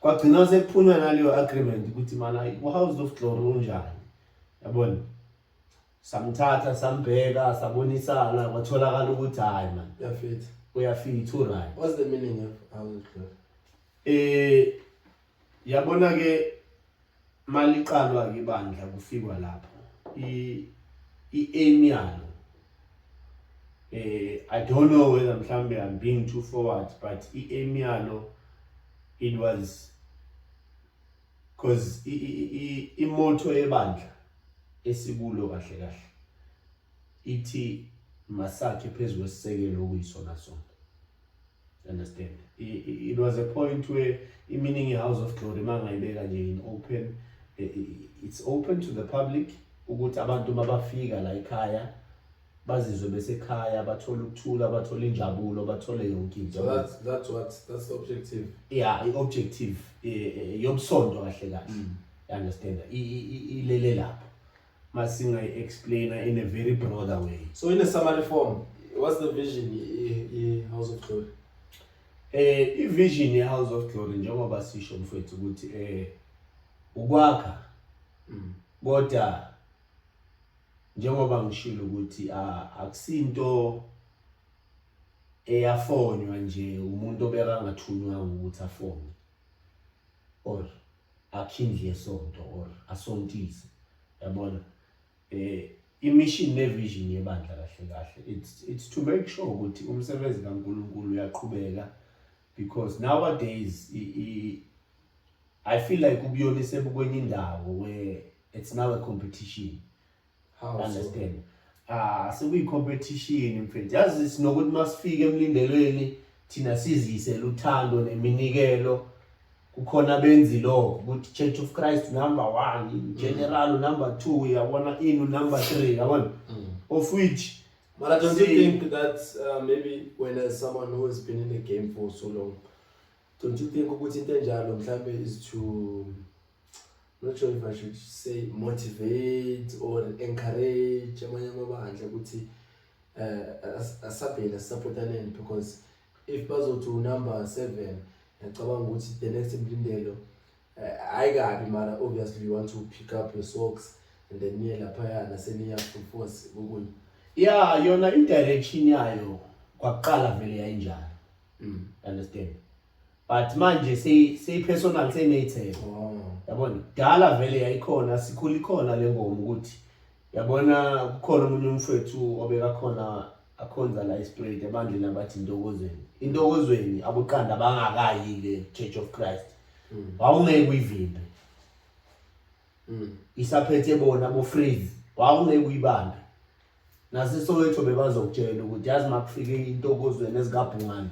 Kwagcina sekuphunywa naleyo agreement ukuthi mana House of Glory unjani. Yabona? Samthatha sambheka sabonisana kwatholakala ukuthi hayi man uyafit right. What's the meaning of House of Glory? Yabona ke maliqalwa ke bandla kufikwa lapho i-aim yalo I don't know whether mhlambe I'm being too forward, but i-aim yalo it was because imoto ebandla esikulo kahle kahle ithi masakhe phezulu kwesisekelo okuyisona sona. Understand? It was a point where meaning House of Glory mangayibeka nje in open, it's open to the public ukuthi abantu mabafika la ekhaya bazizwe besekhaya bathole ukuthula bathole injabulo bathole yonke into. So that's the objective. Yeah, i-objective yobusonto kahle kahle. You understand? Ilele lapho masinga explain in a very broader way. So in a summary form, what's the vision House of Glory? I-vision ye-House of Glory njengoba sisho mfethu ukuthi ukwakha kodwa njengoba ngishilo ukuthi akusinto eyafonywa nje umuntu obeka ngathunywanga ukuthi afone or akhindle sonto or asontise, yabona. I-mission ne-vision yebandla kahle kahle it's to make sure ukuthi umsebenzi kaNkulunkulu uyaqhubeka, because nowadays I feel like ubuyona sebukwenye indawo where it's now a competition. How Understand? Sekuyi-competition mfethu. Yazi sinokuthi masifike emlindelweni thina sizise luthando neminikelo kukhona benzi lokho ukuthi Church of Christ number 1, General number 2, yabona inu number 3, yabona. Of which but don't you think that maybe when there's someone who has been in the game for so long, don't you think ukuthi into enjalo mhlambe is to, not sure if I should say motivate or encourage amanye amabandla ukuthi asabhele supportaneni, because if bazothi number 7 ngicabanga ukuthi the next imlindelo ayikabi mara obviously you want to pick up your socks and then niye lapha na seniya full force ngokunye. Yeah, yona indirection yayo kwaqala vele yayinjalo. Understand? But manje say personal senate. Yabona dala vele yayikhona sikhulu ikhona le ngoma ukuthi yabona kukhona umunye umfethu obeka khona akhonza la ispirit ebandleni abathi intokozweni abuqanda bangakayi ke Church of Christ. Wawungeke uyivimbe. Isaphethe bona bo freeze wawungeke uyibambe. Nasisowetho bebazokutshela ukuthi yazi makufike intokozweni ezigabhungane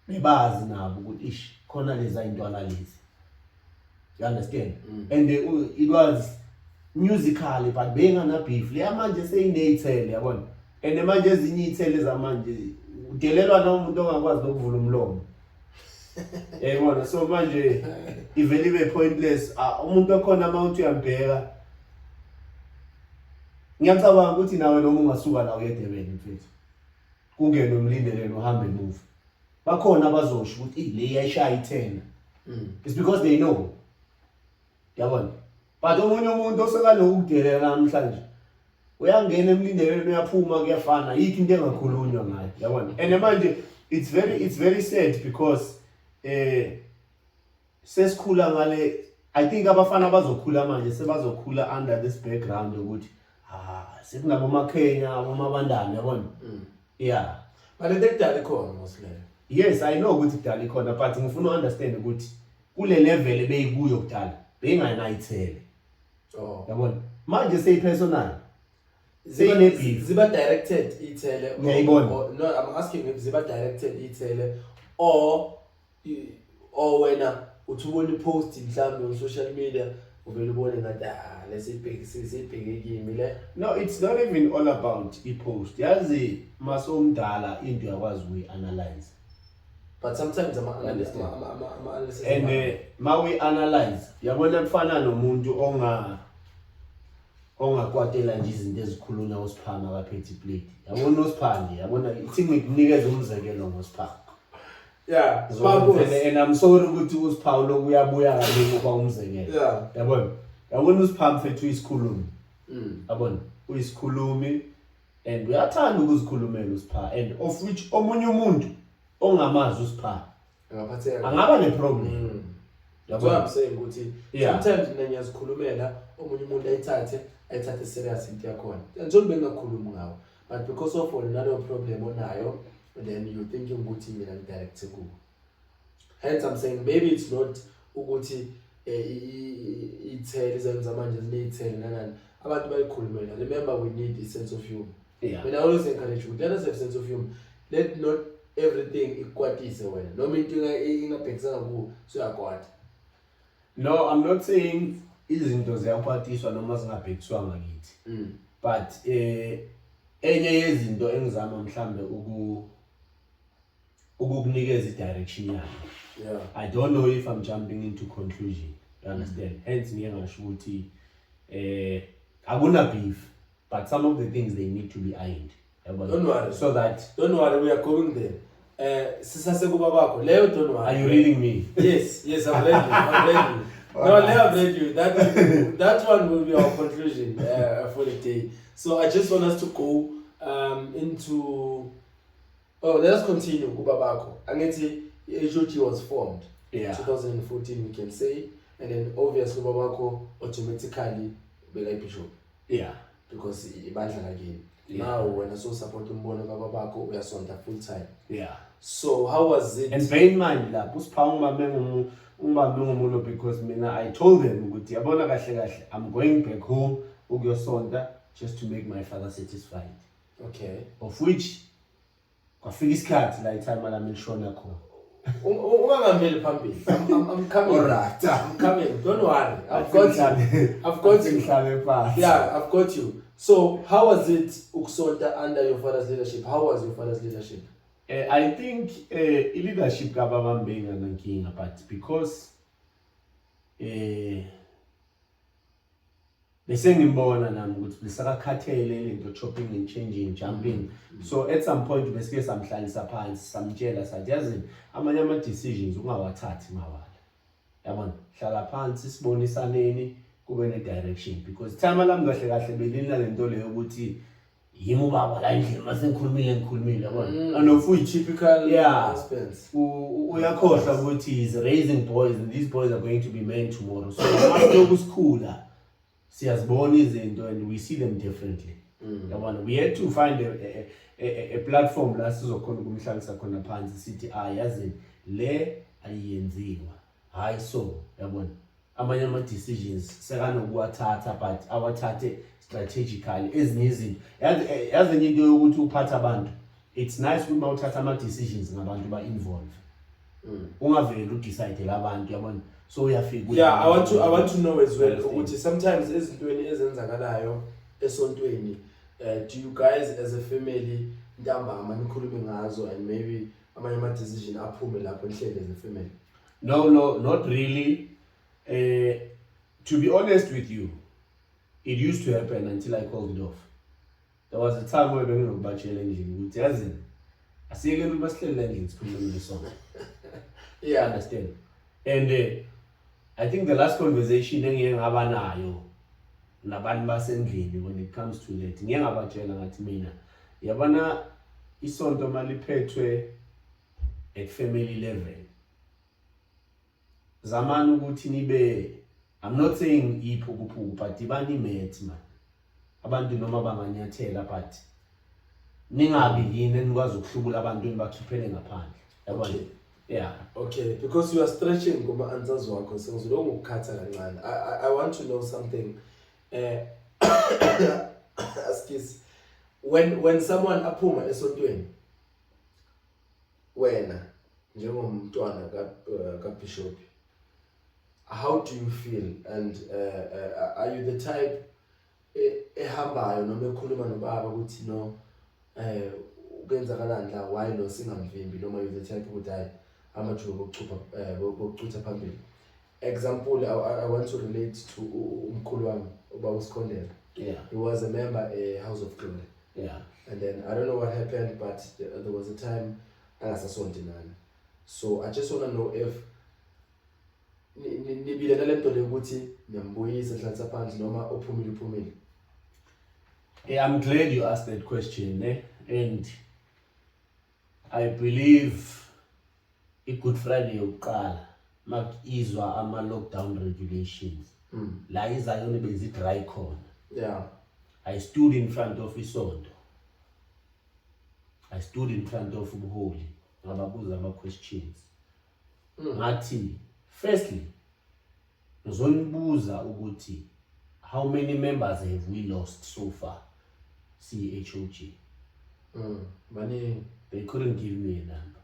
bebazi nabo ukuthi ish khona leza intwana lezi. You understand? And it was musical but bengana beef le manje seyineyithele yabona, and manje ezinye ithele zamanje udelelwa nomuntu ongakwazi ukuvula umlomo. Yabona, so manje ivele be pointless. Umuntu okhona amount uyambheka. Ngiyacabanga ukuthi nawe noma ungasuka la uye Durban mfethu kungene umlindelelo uhambe emuva bakhona abazosho ukuthi le iyashaya i10. It's because they know, yabona. But omunye umuntu osekalokudelela namhlanje uyangena emlindelweni uyaphuma kuyafana yikho into engakhulunywa ngayo, yabona. And manje it's very sad because sesikhula ngale, I think abafana bazokhula manje sebazokhula under this background ukuthi sekunabo maKenya abomabandana, yabona. Yeah, but idekudala ikhona mostly. Yes, I know ukuthi idala ikhona, but ngifuna understand ukuthi kule level ebeyikuyo kudala bengayinayithele. Yabona manje seyipersonal ziba directed ithele. Ngiyayibona. No, I'm asking if ziba directed ithele or wena uthubona ipost mhlawumbe on social media uvela ubone ngathi lesibheke kimi le. No, it's not even all about i-post. Yazi masomdala into yakwazi ukuyi-analyze. But sometimes and ma we analyze yabona kufana nomuntu ongakwatela nje izinto ezikhulunywa uSiphanga kaphethe plate. Yabona uSiphanga, yabona ithi ngikunikeza umzekelo ngoSiphanga. Yeah, and I'm sorry ukuthi uSiphawu lokuyabuya kalini ukuba umzekelo. Yeah. Yabona uSiphanga mfethu uyisikhulumi. Yabona uyisikhulumi and uyathanda ukuzikhulumela uSiphanga, and of which omunye umuntu ongamazi uSiphanga angaba neproblem. That's what I'm saying, ukuthi sometimes mina ngiyazikhulumela omunye umuntu ayithathe serious into yakhona. Njengoba bengakhulumi ngawo. But because of another problem onayo, then you thinking ukuthi mina ngidirect kubo. Hence I'm saying maybe it's not ukuthi ithele izenza manje zineyithele nanani. Abantu bayikhulumela. Remember, we need a sense of humor. Yeah. When I always encourage you, let us have a sense of humor. Let not everything ikwatise wena. No into ingabhekisanga kuwo so yakwata. No, I'm not saying izinto ziyakwatiswa noma zingabhekiswanga kithi. But enye yezinto engizama mhlambe ukukunikeza i-direction yami. Yeah. I don't know if I'm jumping into conclusion. You understand? Hence ngiye ngasho ukuthi akuna beef, but some of the things they need to be ironed. Don't worry. So that don't worry, we are going there. Sisase kuba bakho. Leo don't worry. Are you reading me? Yes, I've read you. I've read you. No, Leo, I've read you. That one will be our conclusion for the day. So I just want us to go into. Oh, let us continue. Kubabako. Angithi HOT was formed. 2014, we can say, and then obviously Kubabako automatically became bishop. Yeah. Because ibandla again. Now when I saw support umbono kababako uyasonta full time. Yeah. So how was it? And bear in mind la because mina I told them ukuthi yabona kahle kahle I'm going back home ukuyosonta just to make my father satisfied. Okay. Of which kwafika isikhathi la time la ngishona khona. Ungangambeli phambili. I'm coming. All right. I'm coming. Don't worry. I've got you. I've got you. Yeah, I've got you. So how was it ukusonta under your father's leadership? How was your father's leadership? I think leadership kababa mbenga nankinga, but because bese ngimbona nami ukuthi bisakakhathele into chopping and changing, jumping. So at some point besike samhlalisa phansi samtshela sathi yazi amanye ama decisions ungawathathi mawala. Yabona, hlala phansi sibonisaneni kube ne direction, because time lami kahle kahle belina lento leyo ukuthi yimi ubaba la endlini masengikhulumile yabona. And of which typical husbands uyakhohlwa ukuthi he's raising boys and these boys are going to be men tomorrow. So masiloku sikhula siyazibona izinto and we see them differently. Yabona, we had to find a platform la sizokhona ukumhlalisa khona phansi sithi yazi le ayenziwa hayi so yabona amanye ama decisions sekanokuwathatha but awathathe strategically ezinye izinto yazi enye into yokuthi uphatha abantu, it's nice uma uthatha ama decisions ngabantu ba involve ungaveli udecide labantu yabona. So uyafika. Yeah, I want to know as well ukuthi sometimes ezintweni ezenzakalayo esontweni do you guys as a family ntambama nikhulume ngazo and maybe amanye ama decision aphume lapho nihlele as a family? No, not really. To be honest with you, it used to happen until I called it off. There was a time where we were challenging with yazi asiyeke basihlele endlini sikhulume ngesonto. Yeah, understand. And I think the last conversation engiye ngaba nayo nabantu basendlini when it comes to that ngiye ngabatshela ngathi mina yabona isonto maliphethwe at family level zamani ukuthi nibe, I'm not saying iphukuphuku but ibani methi man abantu noma banganyathela but ningabi yini nikwazi ukuhlubula abantu nibakhiphele ngaphandle yabona. Okay. Yeah. Okay, because you are stretching kuma answers wakho so ngizolonga ukukhatha kancane. I want to know something. Excuse. When someone aphuma esontweni wena njengomntwana ka bishop, how do you feel and are you the type ehambayo noma ekhuluma nobaba ukuthi no ukwenzakalani la why lo singamvimbi noma you the type ukuthi hayi amajuba bokuchutha phambili? Example, I want to relate to umkhulu wami uSikondela. Yeah. He was a member at House of Glory. Yeah. And then I don't know what happened, but there was a time angasasonti nani. So I just want to know if nibile nalento ukuthi niyambuyisa hlanza phansi noma uphumile. Yeah, I'm glad you asked that question, and I believe Good Friday yokuqala makizwa ama lockdown regulations la izayona bezi dry khona I stood in front of isonto. I stood in front of ubuholi ngababuza ama questions ngathi firstly ngizonibuza ukuthi how many members have we lost so far CHOG money they couldn't give me a number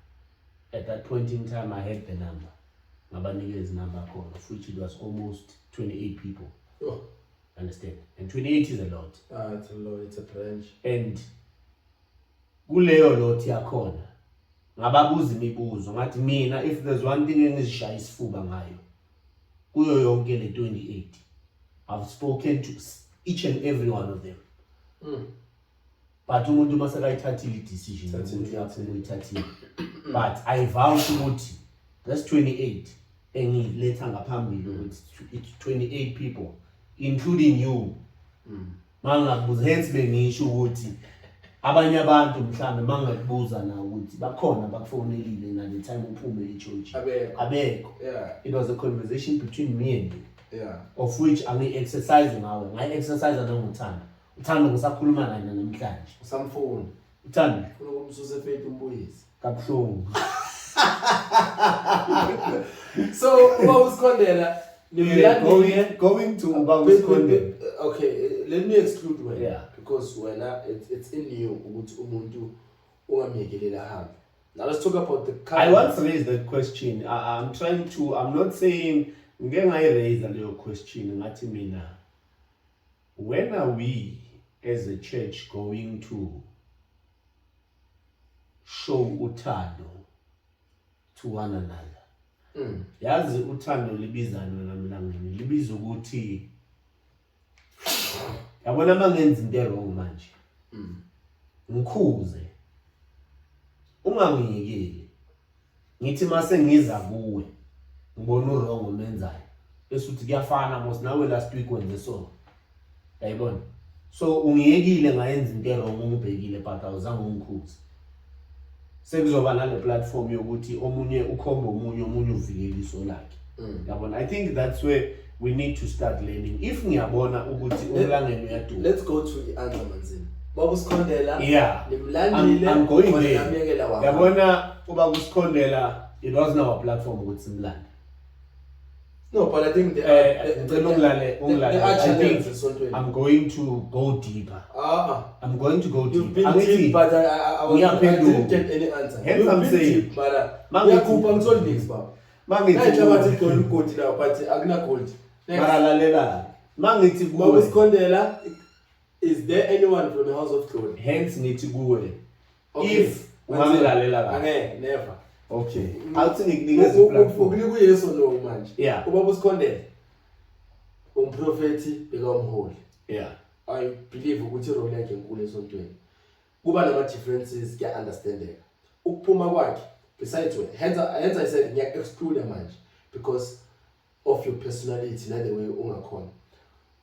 at that point in time I had the number ngabanikeza number khona of which it was almost 28 people understand and 28 is a lot it's a lot, it's a branch and kuleyo lot yakhona ngababuza imibuzo ngathi mina if there's one thing engizishaya isifuba ngayo kuyo yonke le 28 I've spoken to each and every one of them but umuntu masakayithathile decision ukuthi yaphuma uyithathile but I vow ukuthi that's 28 engiletha ngaphambili ukuthi it's 28 people including you mangakubuza hence bengisho ukuthi abanye abantu mhlambe mangakubuza na ukuthi bakhona bakufonelile na the time uphume eChurch abekho it was a conversation between me and you of which ami exercise ngawe ngai exercise nangothanda uthando ngisakhuluma naye namhlanje usamfuni uthando ufuna ukumsusa eFaith umbuyisi kabuhlungu so usikhondela going to usikhondela okay let me exclude wena because wena it's in you ukuthi umuntu ungamekelela hamba. Now let's talk about the I once raised that question. I'm not saying ngeke ngayiraise leyo question ngathi mina when are we as a church going to show uthando to one another yazi uthando libizana namlangeni libiza ukuthi yabona mangenza into wrong manje ngikhuze ungangiyekeli ngithi mase ngiza kuwe ngibona wrong omenzayo bese uthi kuyafana mos nawe last week wenze so yayibona so ungiyekile ngayenza into wrong ungibhekile but awuzange ungikhuze sekuzoba nale platform yokuthi omunye ukhomba omunye uvikele iso lakhe yabona I think that's where we need to start learning if ngiyabona ukuthi umlangeni uyadu let's go to i-answer manzini babusikhondela nimlandile I'm going there yabona uba kusikhondela it wasn't our platform ukuthi simlande no but I think I think I'm going to go deeper I'm going to go you've deeper been deep but I didn't get any answer hence I'm saying but ngiyakupha ngitholi next baba mangithi bathi gold gold la but akuna gold maralela mangithi babusikhondela is there anyone from the house of God hence ngithi kuwe if ungangilalela la never okay awuthi ngikunikeza iplatform ukuliku yeso no manje ubaba usikhondela umprofeti beka umholi I believe ukuthi role yakhe enkulu esontweni kuba nama differences kuya understandeka ukuphuma kwakhe besides when hence I said ngiya exclude manje because of your personality na the way ungakhona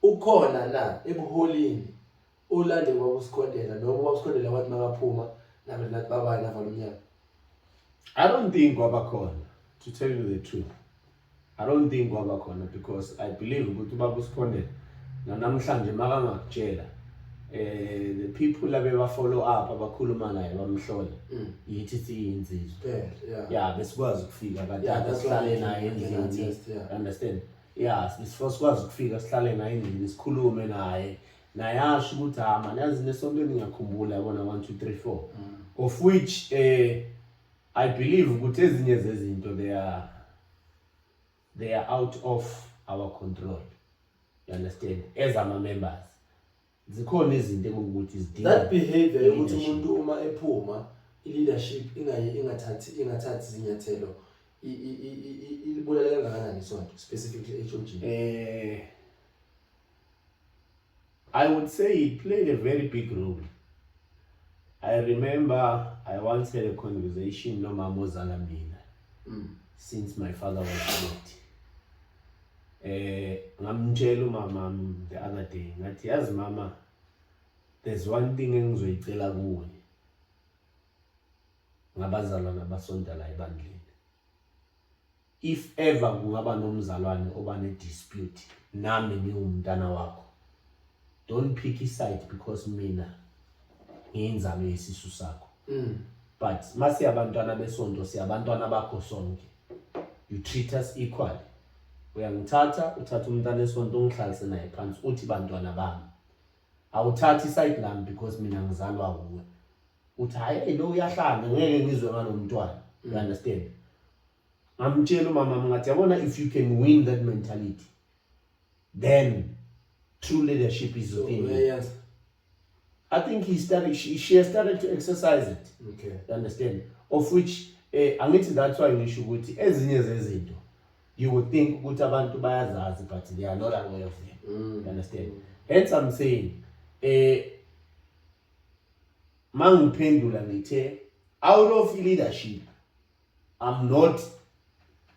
ukhona na ebuholini ulande kwabusikhondela noma kwabusikhondela wathi makaphuma nabe nathi babani avala umnyaka I don't think wabakhona to tell you the truth I don't think wabakhona because I believe ukuthi babusikhondela namhlanje makangakutshela the people labe follow up abakhuluma naye bamhlola yithi siyinsizwa besikwazi ukufika katata sihlale naye endlini understand sikwazi ukufika sihlale naye endlini sikhulume naye nayasho ukuthi man yazi nesontweni ngiyakhumbula yabona 1 2 3 4 of which I believe ukuthi ezinye zezinto they are out of our control you understand as our members zikhona izinto ukuthi zidinga that behavior ukuthi umuntu uma ephuma i-leadership ingathathi izinyathelo ilibulala kangakanani isonto specifically HOG I would say it played a very big role. I remember I once had a conversation no mama ozala mina since my father was dead. Ngamtshela umama the other day ngathi yazi mama there's one thing engizoyicela kuwe ngabazalwa nabasonta la ebandleni if ever kungaba nomzalwane oba ne dispute nami ngiwumntana wakho, don't pick a side because mina ngiyinzalo yesisu sakho. But mase abantwana besonto siyabantwana bakho sonke. You treat us equally. Uyangithatha uthatha umntana esonto ungihlalise naye phansi uthi bantwana bami. Awuthathi side lami because mina ngizalwa kuwe. Uthi hayi lo uyahlanga ngeke ngizwe ngalomntwana. You understand? Ngamtshela umama ngathi yabona, if you can win that mentality, then true leadership is within you. Yes. I think she has started to exercise it. Okay. You understand? Of which, angithi that's why ngisho ukuthi ezinye zezinto you would think ukuthi abantu bayazazi but they are not aware of them. You understand? Hence I'm saying, mangiphendula ngithe out of leadership, I'm not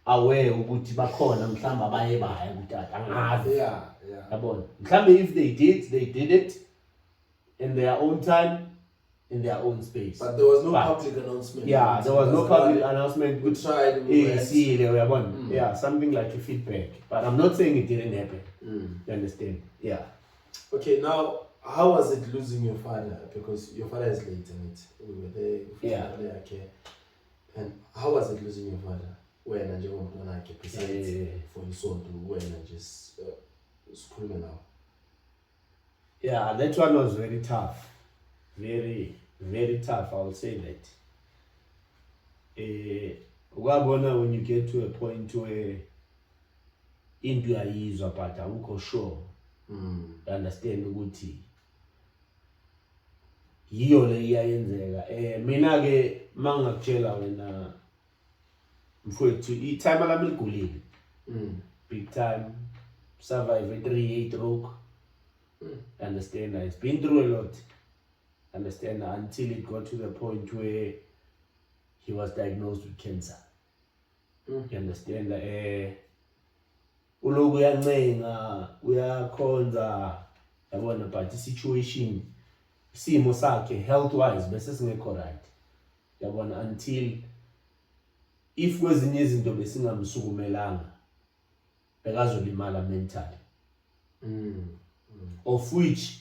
aware ukuthi bakhona mhlamba baye baya kutata angazi. Yeah. Yabona, mhlamba if they did it in their own time, in their own space. But there was no public announcement. Yeah, there was no public announcement. We tried. Yeah, something like a feedback. But I'm not saying it didn't happen. You understand? Yeah. Okay, now how was it losing your father? Because your father is late in it. We were there. Yeah. Okay. And how was it losing your father? When I just want to besides for your son to when I just screaming now. Yeah, that one was very tough. Very, very tough, I would say that. When you get to a point where into your ears but I'm sure you understand ukuthi yiyo le iyayenzeka. Mina ke mangakutshela wena mfowethu itime lami ligulile. Big time. Survive a 3-8 stroke. Understand? It's been through a lot. Understand? Until it got to the point where he was diagnosed with cancer. You understand? Uloku uyancenga, uyakhonza, yabona, but the situation, isimo sakhe health wise bese singekho right. Yabona, until if kwezinye izinto besingamsukumelanga bekazolimala mentally. Of which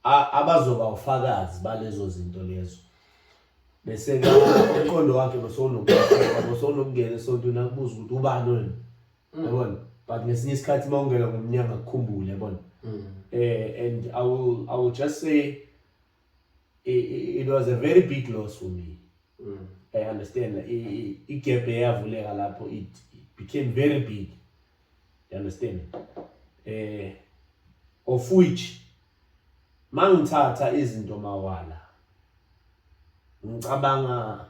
abazoba ufakazi balezo zinto lezo. Bese umqondo wakhe besonokungena esontweni akubuza ukuthi ubani wena. Yabona? But ngesinye isikhathi mawungena ngomnyama ukukhumbule, yabona. And I will just say it was a very big loss for me. I understand. Igap eyavuleka lapho it became very big. You understand? Of which mangithatha izinto mawala ngicabanga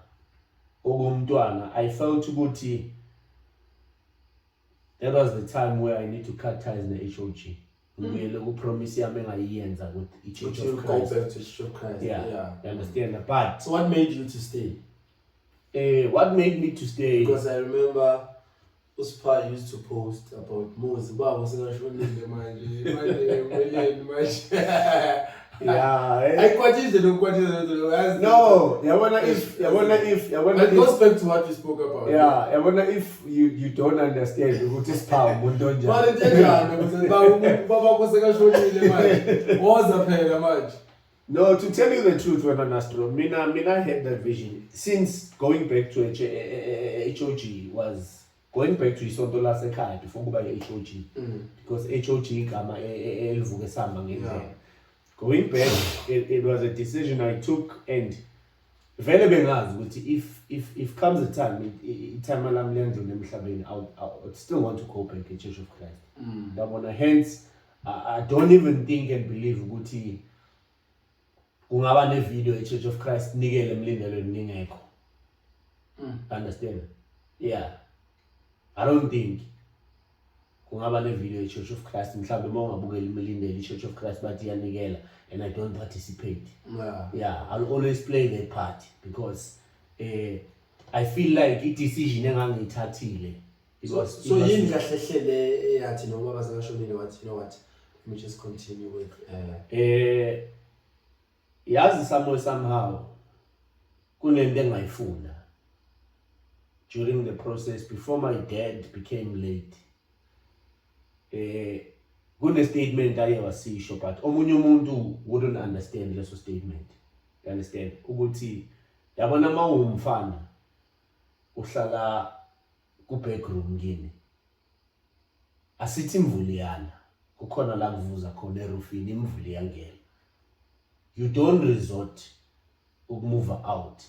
okumntwana, I felt ukuthi that was the time where I need to cut ties ne-HOG. Ngiyele ku-promise yami engayiyenza with i-Church of Christ. Go back to Church of Christ. Yeah. You understand? But so what made you to stay? What made me to stay? Because I remember Uspa used to post about Muzi. Yeah. I quoted No, it goes back to what we spoke about. Yeah, I wonder if you don't understand what is power. No, to tell you the truth, when Nastro, Mina had that vision since going back to HOG was going back to Isontola Sekai before go by HOG because HOG kama elvuke samba ngendlela. Going back, it was a decision I took, and vele bengazi ukuthi if comes a time time lami lendlule emhlabeni, I would still want to go back to Church of Christ. Yabona, hence I don't even think and believe ukuthi kungaba ne video e Church of Christ nikele emlindelweni ningekho. Understand? Yeah. I don't think kungaba ne video e Church of Christ mhlawumbe mawungabukela imilindelo i Church of Christ bathi yanikela and I don't participate. Yeah, I'll always play their part because I feel like I decision engangiyithathile. So yini kahlehlele eyathi noma bazakashonile wathi you know what, let me just continue with yazi somehow kunento engayifuna. during the process before my dad became late. Kune statement aye wasisho, but omunye umuntu wouldn't understand leso statement. You understand? Ukuthi yabona mawumfana uhlala ku backroom ngini. Asithi imvuli yana. Kukhona la kuvuza khona erufini imvuli yangena. You don't resort move out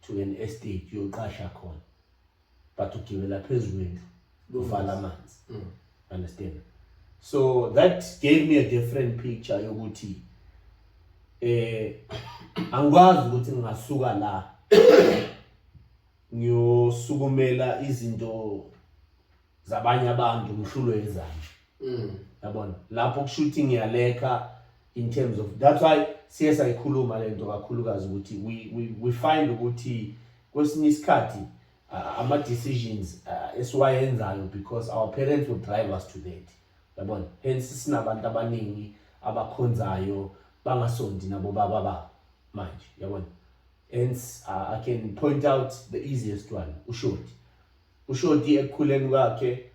to an estate yoqasha khona. But ugibela phezulu uvala amanzi. Understand? So that gave me a different picture yokuthi angikwazi ukuthi ngasuka la ngiyosukumela izinto zabanye abantu ngihlulo ezami. Yabona lapho kushuthi ngiyaleka in terms of, that's why siyayikhuluma lento kakhulukazi ukuthi we find ukuthi kwesinye isikhathi ama decisions esiwayenzayo because our parents would drive us to that. Yabona, hence sinabantu abaningi abakhonzayo bangasondi nabo baba manje. Yabona, hence I can point out the easiest one. ushoti ekukhuleni kwakhe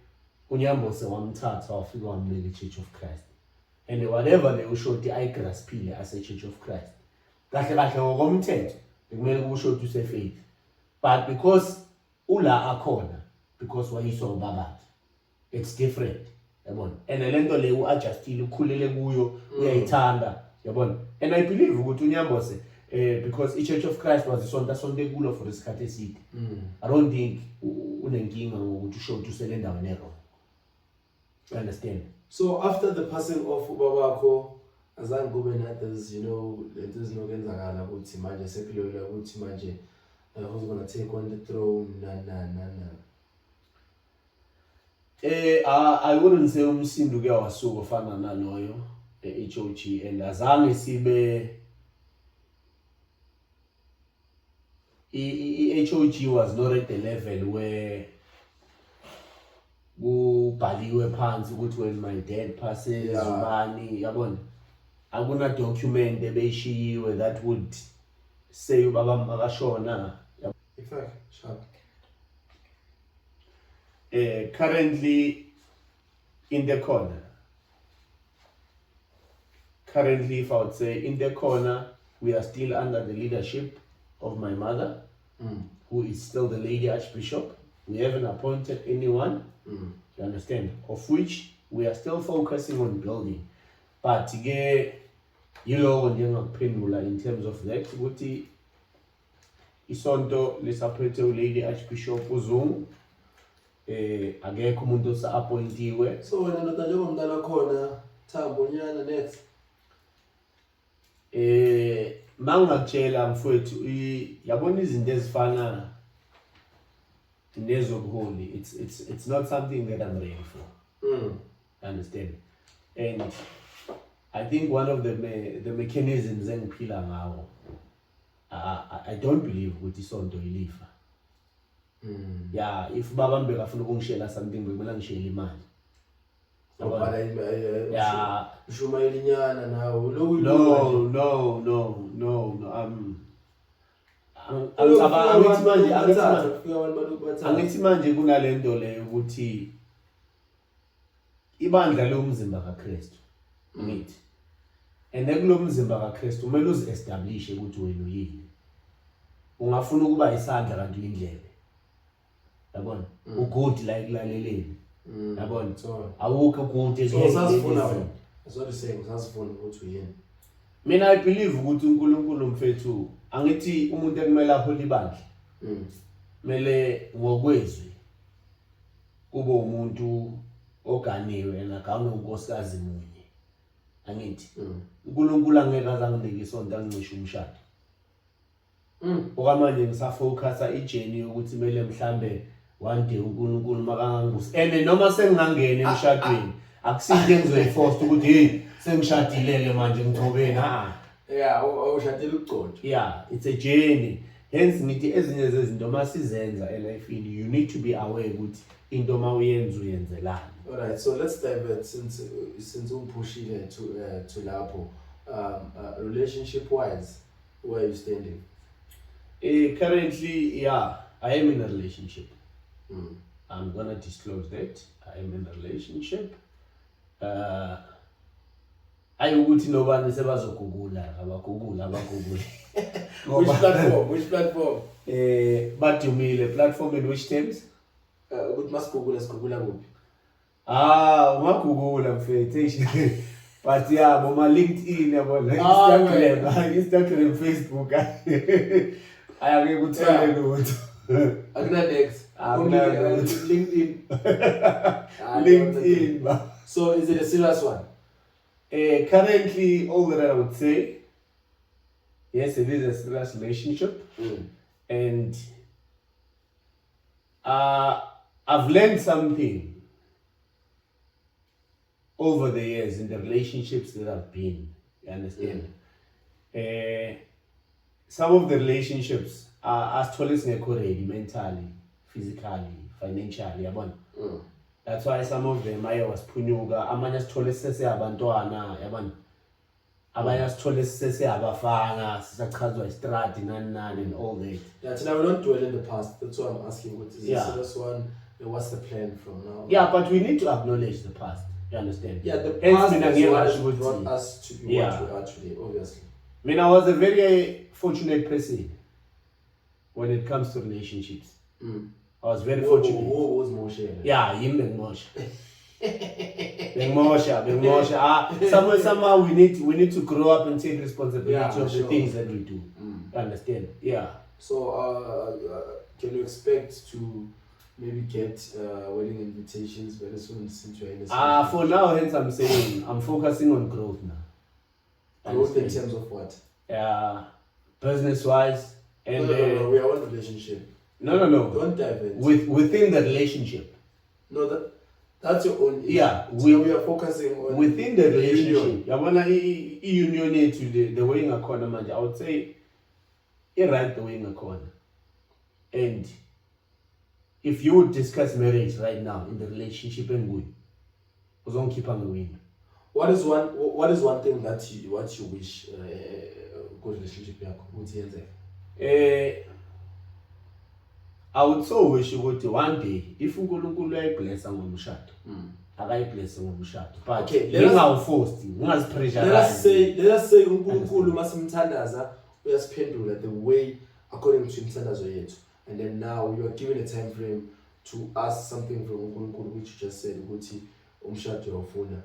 unyambose wamthatha wafika wambeka Church of Christ, and whatever le ushoti ayigraspile as a Church of Christ kahle kahle ngokomthetho bekumele ushoti usefaith, but because ula akhona because wayiswa ubabakhe it's different. Yabona, and lento le uadjustile ukhulele kuyo uyayithanda. Yabona, and I believe ukuthi unyambose because Church of Christ was isonta sonke kulo for isikhathi eside. I don't think unenkinga ngokuthi ushoti usele endaweni wrong. You understand? So after the passing of ubabakho azange kube others, you know, lento ezinokenzakala ukuthi manje sekulola ukuthi manje who's going to take on the throne na. I wouldn't say umsindo ke wasuka ofana naloyo HOG, and azange sibe HOG was not at the level where kubhaliwe phansi ukuthi when my dad passes ubani. Yabona, akuna document ebeshiyiwe that would say ubaba makashona. In fact, sharp. Currently in the corner. Currently, if I would say in the corner, we are still under the leadership of my mother, who is still the Lady Archbishop. We haven't appointed anyone, you understand, of which we are still focusing on building. But you know, in terms of that, ukuthi isonto lisaphethe uLady Archbishop uZungu, akekho umuntu osa-appointiwe. So wena ndoda njengomntana khona Thambo nyana next mangakutshela mfowethu yabona izinto ezifana nezobuholi, it's not something that I'm ready for. Understand? And I think one of the mechanisms engiphila ngawo, I don't believe ukuthi isonto ilifa. Yeah, if baba mbeka afuna ukungishela something bekumele ngishele imali. Yeah, ushumayela inyana nawo angithi manje kunalento le ukuthi ibandla lomzimba kaKristu ngithi, and ekulo mzimba kaKristu kumele uzi-establish ukuthi wena uyini. Ungafuna ukuba isandla kanti uyindlebe. Yabona, ugodi la ekulaleleni. Yabona, awukho ukuthi sasifuna wena. That's what you're saying, sasifuna ukuthi uyini. Mina I believe ukuthi uNkulunkulu mfethu angithi umuntu ekumele ahole ibandla. Mele ngokwezwi kube umuntu oganiwe nakamu unkosikazi munye. Angithi uNkulunkulu angeke azanginike isonto angincishe umshado. Okamanje ngisafocusa ijeni ukuthi mele mhlambe one day uNkulunkulu makangangusi, and noma sengingangena emshadweni akusinto engizoyiforce ukuthi hey sengishadile manje ngithobeni. Yeah, ushadile uqotho. Yeah, it's a journey. Hence ngithi ezinye zezinto masizenza elifini you need to be aware ukuthi into mawuyenza uyenzelani. All right, so let's divert since pushing to lapho relationship wise, where are you standing? Currently, yeah, I am in a relationship. Mm. I'm gonna disclose that. I am in a relationship. Ayukuthi nobani sebazogugula abagugula. Which platform? Badumile platform in which terms? Ukuthi masigugula kuphi? Ungagugula mfethu. But yeah, mama LinkedIn yabona, Instagram, Facebook. Ayake kuthele lutho. Akuna next. LinkedIn. LinkedIn. So is it a serious one? Currently, all that I would say, yes, it is a serious relationship. And I've learned something over the years in the relationships that I've been. You understand? Some of the relationships are as tall as ready mentally, physically, financially. Yabona? That's why some of them I was punyuga. Amanye asithole sese abantwana, yabona? Abanye asithole sese abafana, sisachazwa istrati nani and all that. Yeah, so now we don't dwell in the past. That's why I'm asking what is the serious one and what's the plan from now? Yeah, but we need to acknowledge the past. You understand? Yeah, the past is what brought us to be what we are today, obviously. I mean, I was a very fortunate person when it comes to relationships. I was very fortunate. Who was Moshe? Yeah, him and Moshe. Moshe. Somehow we need to grow up and take responsibility of the things that we do. You understand? Yeah. So, can you expect to maybe get wedding invitations very soon since you're in a for now, hence I'm saying I'm focusing on growth now. Growth in terms of what? Business-wise. And no, we are one relationship. No. Don't dive in. Within the relationship. No, that's your own issue. Yeah. We are focusing on within the relationship. Union to the way in a corner, man. I would say you're right the way in a corner. And if you would discuss marriage right now in the relationship and we don't keep on going. What is one thing that you wish good relationship yakho? I would so wish you would one day if uNkulunkulu uyayiblessa ngomshado. Akayiblesse ngomshado. But okay, let us say uNkulunkulu masimthandaza uyasiphendula the way according to imthandazo yethu. And then now you are given a time frame to ask something from uNkulunkulu, which you just said, ukuthi umshado uyawufuna.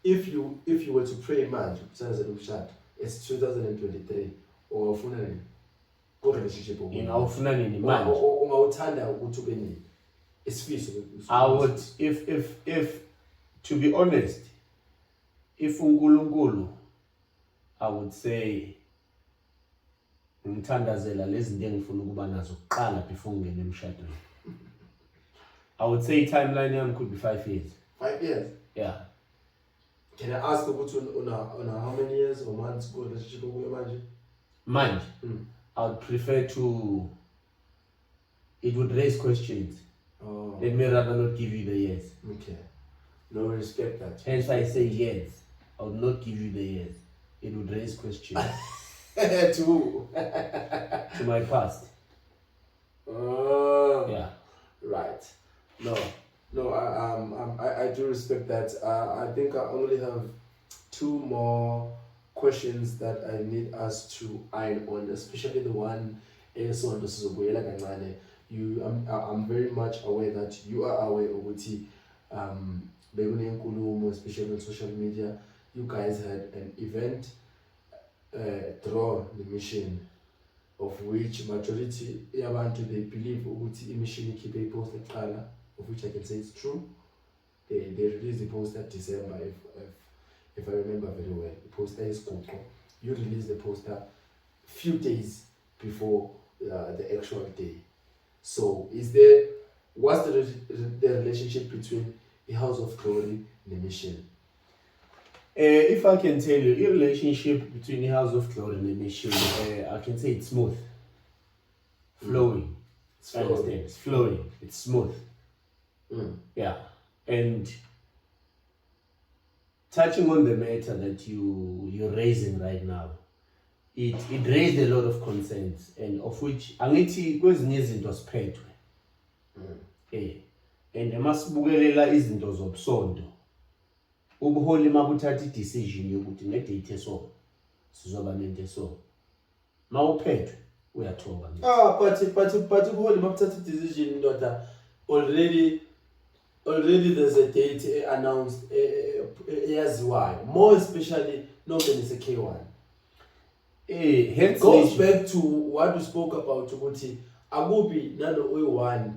If you were to pray manje umthandazo umshado, it's 2023 or ufuna nini? Go relationship ufuna nini manje? Ungawuthanda ukuthi ube nini? Isifiso. I would if to be honest, if uNkulunkulu, I would say ngithandazela lezi zinto engifuna ukuba nazo kuqala before ngene emshadweni. I would say timeline yami could be 5 years. 5 years? Yeah. Can I ask ukuthi on how many years or months go relationship ukuye manje? Manje? I would prefer to, it would raise questions. Oh. Let me rather not give you the yes. Okay. No, respect that. Hence I say yes. I would not give you the yes. It would raise questions. To my past. Yeah. Right. No. I do respect that. I think I only have 2 more questions that I need us to iron on, especially the one I'm very much aware that you are aware of what especially on social media. You guys had an event, draw the mission, of which majority yabantu they believe ukuthi mission keep a post color, of which I can say it's true. They released the post at December, if I remember very well. The poster is Coco. You released the poster few days before the actual day. So what's the relationship between the House of Glory and the mission? If I can tell you, the relationship between the House of Glory and the mission, I can say it's smooth. Flowing. It's flowing. It's smooth. Yeah. And touching on the matter that you're raising right now, it raised a lot of concerns, and of which angithi kwezinye izinto siphethwe and emasibukelela izinto zobusonto ubuholi mabuthatha i-decision yokuthi ngedate eso sizoba nento eso mawuphethwe uyathoba but ubuholi mabuthatha i-decision ndoda already there's a date announced eyaziwayo, more especially not when it's a K1. It goes back to what we spoke about ukuthi akubi nalo oyi-1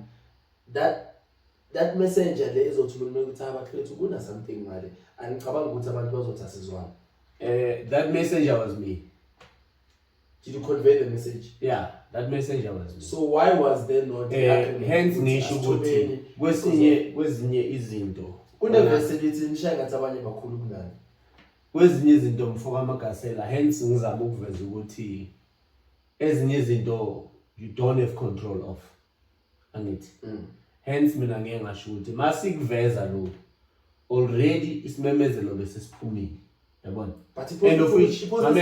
that messenger le ezothumela ukuthi abakhethu kuna something ngale angicabanga ukuthi abantu bazothi asizwana. That messenger was me. Did you convey the message? Yeah, that messenger was me. So why was there not hence ngisho ukuthi kwezinye izinto kunevese lithi nishaye ngathi abanye bakhulu kunani kwezinye izinto mfoka amagasela, hence ngizama ukuveza ukuthi ezinye izinto you don't have control of angithi hence mina ngeke ngasho ukuthi masikuveza lo already isimemezelo bese siphumile yabona, and of which i-post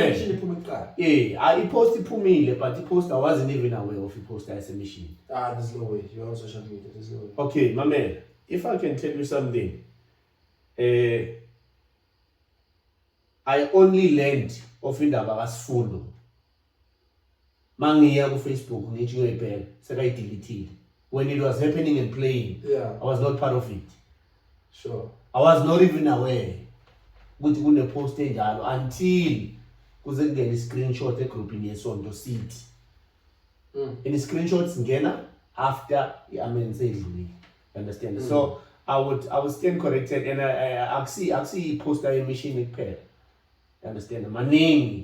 iphumile, but i-post I wasn't even aware of i-post emission. There's no way you're on social media, there's no way. Okay, my man, if I can tell you something, I only learned of indaba kaSifundo mangiya ku Facebook ngithi ngiyoyiphela sekayidelete. When it was happening and playing, I was not part of it. Sure. I was not even aware ukuthi kune post enjalo until kuze ngene screenshot egroupini yesonto sithi. And screenshots ngena after iamenze edlulile. Understand? So I would stand corrected, and I see poster emission kuphela. Understand?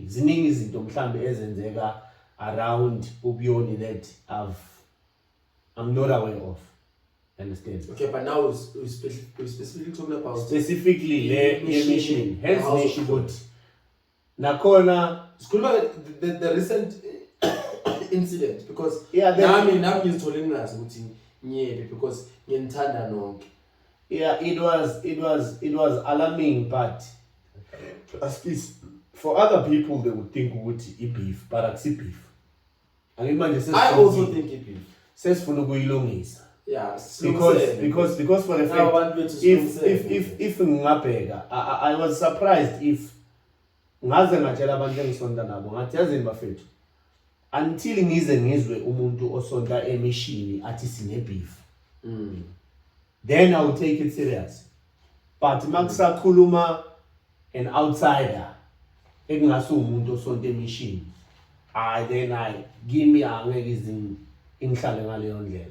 Ziningi izinto mhlambe ezenzeka around ubuyoni that I'm not aware of. Understand? Okay, but now we specifically talking about specifically le mission. Hence ngisho ukuthi nakhona the recent incident, because nami ngizitholela ngazi ukuthi ngiyebi because nginithanda nonke. Yeah, it was alarming, but for other people they would think ukuthi i-beef, but akusi beef. I also think i-beef. Sesifuna ukuyilungisa. Yeah, because for the fact if ngingabheka I was surprised if ngaze ngatshela abantu engisonta nabo ngathi yazini bafethu until ngize ngizwe umuntu osonta emishini athi sine beef, then I will take it serious. But makusakhuluma an outsider ekungasi umuntu osonta emishini, then give me angeke ingihlale ngaleyo ndlela.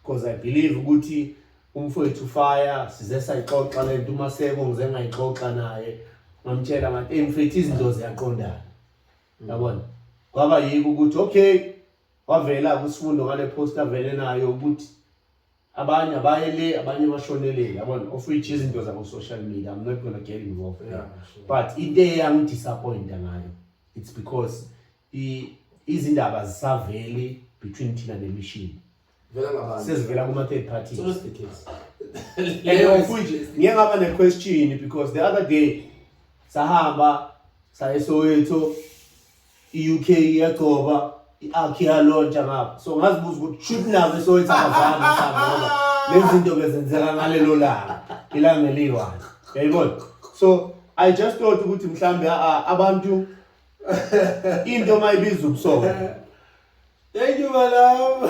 Because I believe ukuthi umfowethu fire size sayixoxa lento umaseko ngize ngayixoxa naye ngamtshela ngathi mfethu izinto ziyaqondana. Yabona? Kwaba yiko ukuthi okay wavela kuSifundo ngale poster vele nayo ukuthi abanye abayele abanye bashonele, yabona, of which izinto zabo social media I'm not going to get involved. Yeah, sure. But into eyangidisappoint ngayo it's because izindaba zisavele between thina nemission. Sesivela kuma third party. So what's the case? Ngeke ngaba ne question because the other day sahamba saye Soweto i-UK yaqoba i-Akhiya launch ngapha, so ngazibuza ukuthi should nabe Soweto abazali mhlawumbe lezi zinto bezenzeka ngalelo langa ilanga eliyi-1, yayibona. So I just thought ukuthi mhlawumbe abantu into mayibiza ubusonto. Thank you, madam.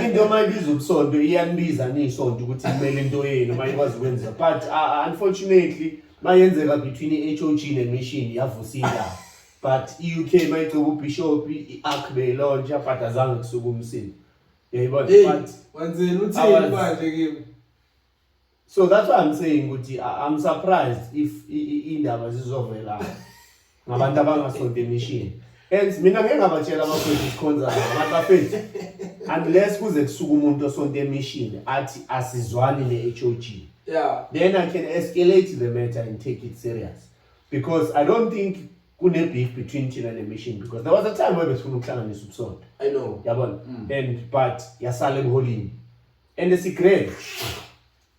Into mayibiza ubusonto iyanibiza nisonto ukuthi kumele into yenu mayikwazi ukwenza, but unfortunately mayenzeka between i-HOG ne-mission yavusa indaba. But i-UK mayigcoba ubishop i-ark beyilontsha but azange kusuka umsini, yayibona. But wenzeni uthini manje kimi? So that's why I'm saying ukuthi I'm surprised if indaba zizovela ngabantu abangasonto emission. Hence mina ngeke ngabatshela abafethu isikhonza ngabafethu unless kuze kusuka umuntu osonto emission athi asizwani ne-HOG. Yeah. Then I can escalate the matter and take it serious, because I don't think kune beef between Tina and the mission, because there was a time where besifuna ukuhlanganisa ubusonto. I know. Yabona? But yasala ebuholini. And the secret.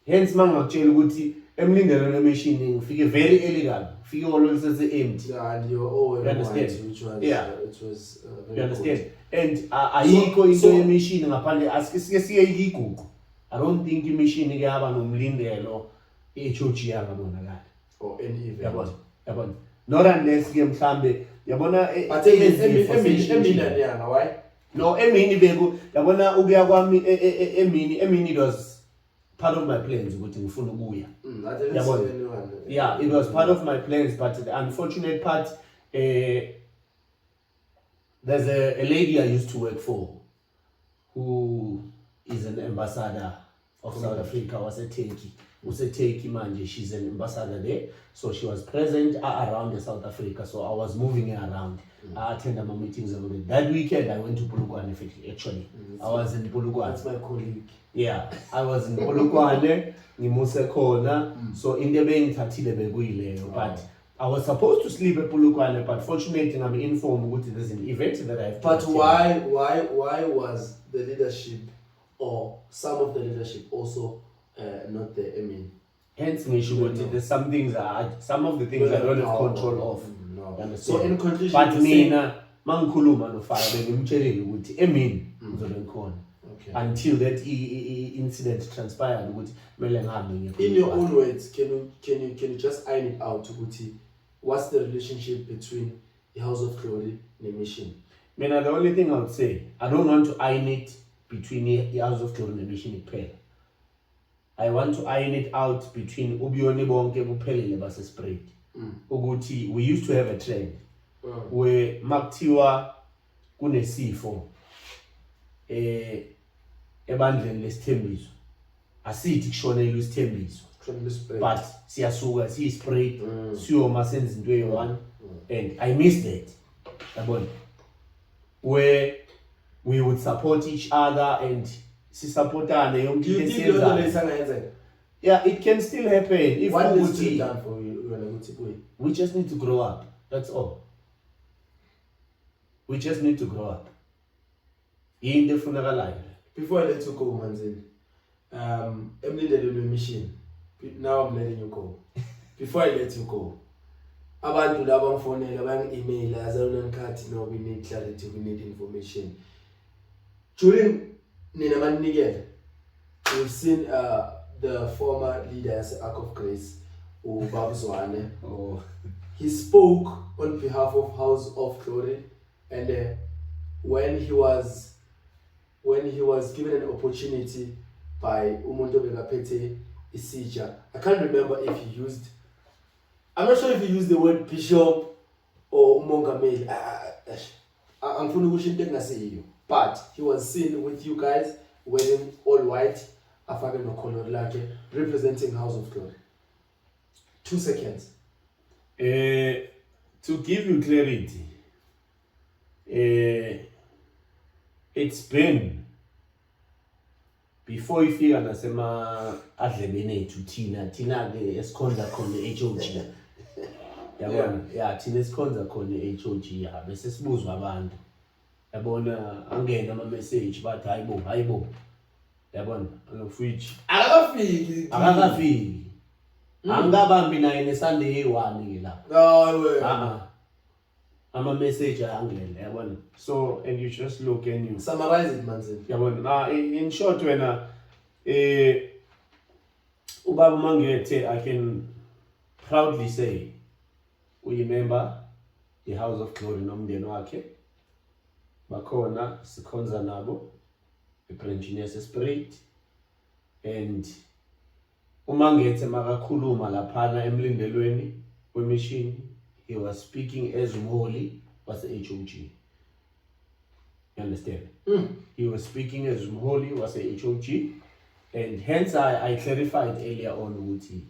Hence mangakutshela ukuthi emlindelo nemishini ngifike very early kabi ngifike always empty. And you're all you understand which was it was very you understand good. And ayikho into yemishini ngaphandle asike siye igugu. I don't think imishini ke yaba nomlindelo eChurch yangabonakala or any event. Yabona not unless ke mhlambe yabona but emini why no emini beku yabona ukuya kwami emini it was part of my plans ukuthi ngifuna ukuya. Yeah, it was part of my plans, but the unfortunate part, there's a lady I used to work for who is an ambassador of South Africa, was a Turkey manje, she's an ambassador there, so she was present around South Africa, so I was moving her around. I attended my meetings every day. That weekend I went to Polokwane actually. I was in Polokwane. That's my colleague. Yeah, I was in Polokwane, ngimuse khona, so in the bay ngithathile bekuyileyo, but I was supposed to sleep at Polokwane, but fortunately I'm informed ukuthi there's an event that I have to attend. Why was the leadership or some of the leadership also not there? I mean, hence there's some things some of the things I don't have control of. No. So in conclusion, but mina mangikhuluma noFire bengimtshelile ukuthi emini ngizobe ngikhona. Until that incident transpired ukuthi mele ngihambe. In your own words, can you just iron it out ukuthi what's the relationship between the House of Glory and the mission? Mina, the only thing I would say, I don't want to iron it between the House of Glory and the mission kuphela. I want to iron it out between ubiyoni bonke buphelele base spread. Ukuthi we used to have a trend where makuthiwa kunesifo ebandleni lesithembiso asithi kushonela isithembiso but siyasuka siyispread siyoma senza into eyi-one and I miss that yabona where we would support each other and sisupportane yonke into esiyenzayo. Yeah, it can still happen if what needs to be done for you. We just need to grow up. That's all. We just need to grow up. In the funeral. Before I let you go, Manzini, I'm leading the mission. Now I'm letting you go. Before I let you go, abantu labangifonela bang-email as Uncut, no, we need clarity, we need information. During Nina Manigel, we've seen the former leader as Ark of Grace, BOBO'S. He spoke on behalf of House of Glory, and when he was given an opportunity by umuntu bekaphethe isija, I can't remember if he used, I'm not sure if he used the word bishop or umongameli. Angifuni ukusho into engasiyo, but he was seen with you guys wearing all white, afake nokholo lakhe, representing House of Glory. 2 seconds. To give you clarity, it's been before ifika nasema adlebeni ethu thina ke esikhonza khona HOG. Yabona, yeah, thina esikhonza khona HOG ya bese sibuzwa abantu. Yabona angena ama message bathi hayibo. Yabona, ngofwitch. Akakafiki. Angabambi naye neSunday eyi-1 ke lapha. Ama message ayangena yabona. So and you just look and you summarize it Manzini. Yabona, in short wena ubaba Mangethe, I can proudly say we remember the House of Glory nomndeni wakhe bakhona sikhonza nabo eBranchini yaseSpirit, and uMangethe makakhuluma laphana emlindelweni wemission, he was speaking as umholi wase-HOG. You understand? He was speaking as umholi wase-HOG, and hence I clarified earlier on ukuthi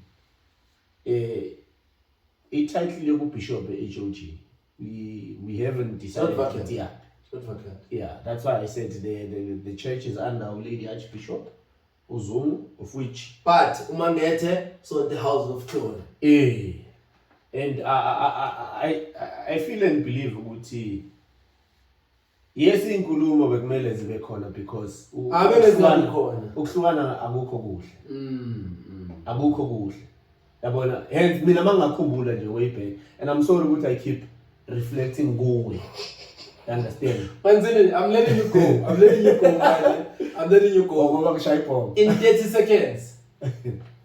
i-title yobu-bishop e-HOG we haven't decided yet. Yeah, that's why I said the church is under our Lady Archbishop Zungu, of which but uMangethe, so the House of Glory. And I feel and believe ukuthi yes inkulumo bekumele zibe khona because ukuhlukana akukho kuhle. Akukho kuhle. Yabona, hence mina mangakhumbula nje way back, and I'm sorry ukuthi I keep reflecting kuwe. You understand? I'm letting you go. I'm letting you go, man. I'm letting you go. In 30 seconds,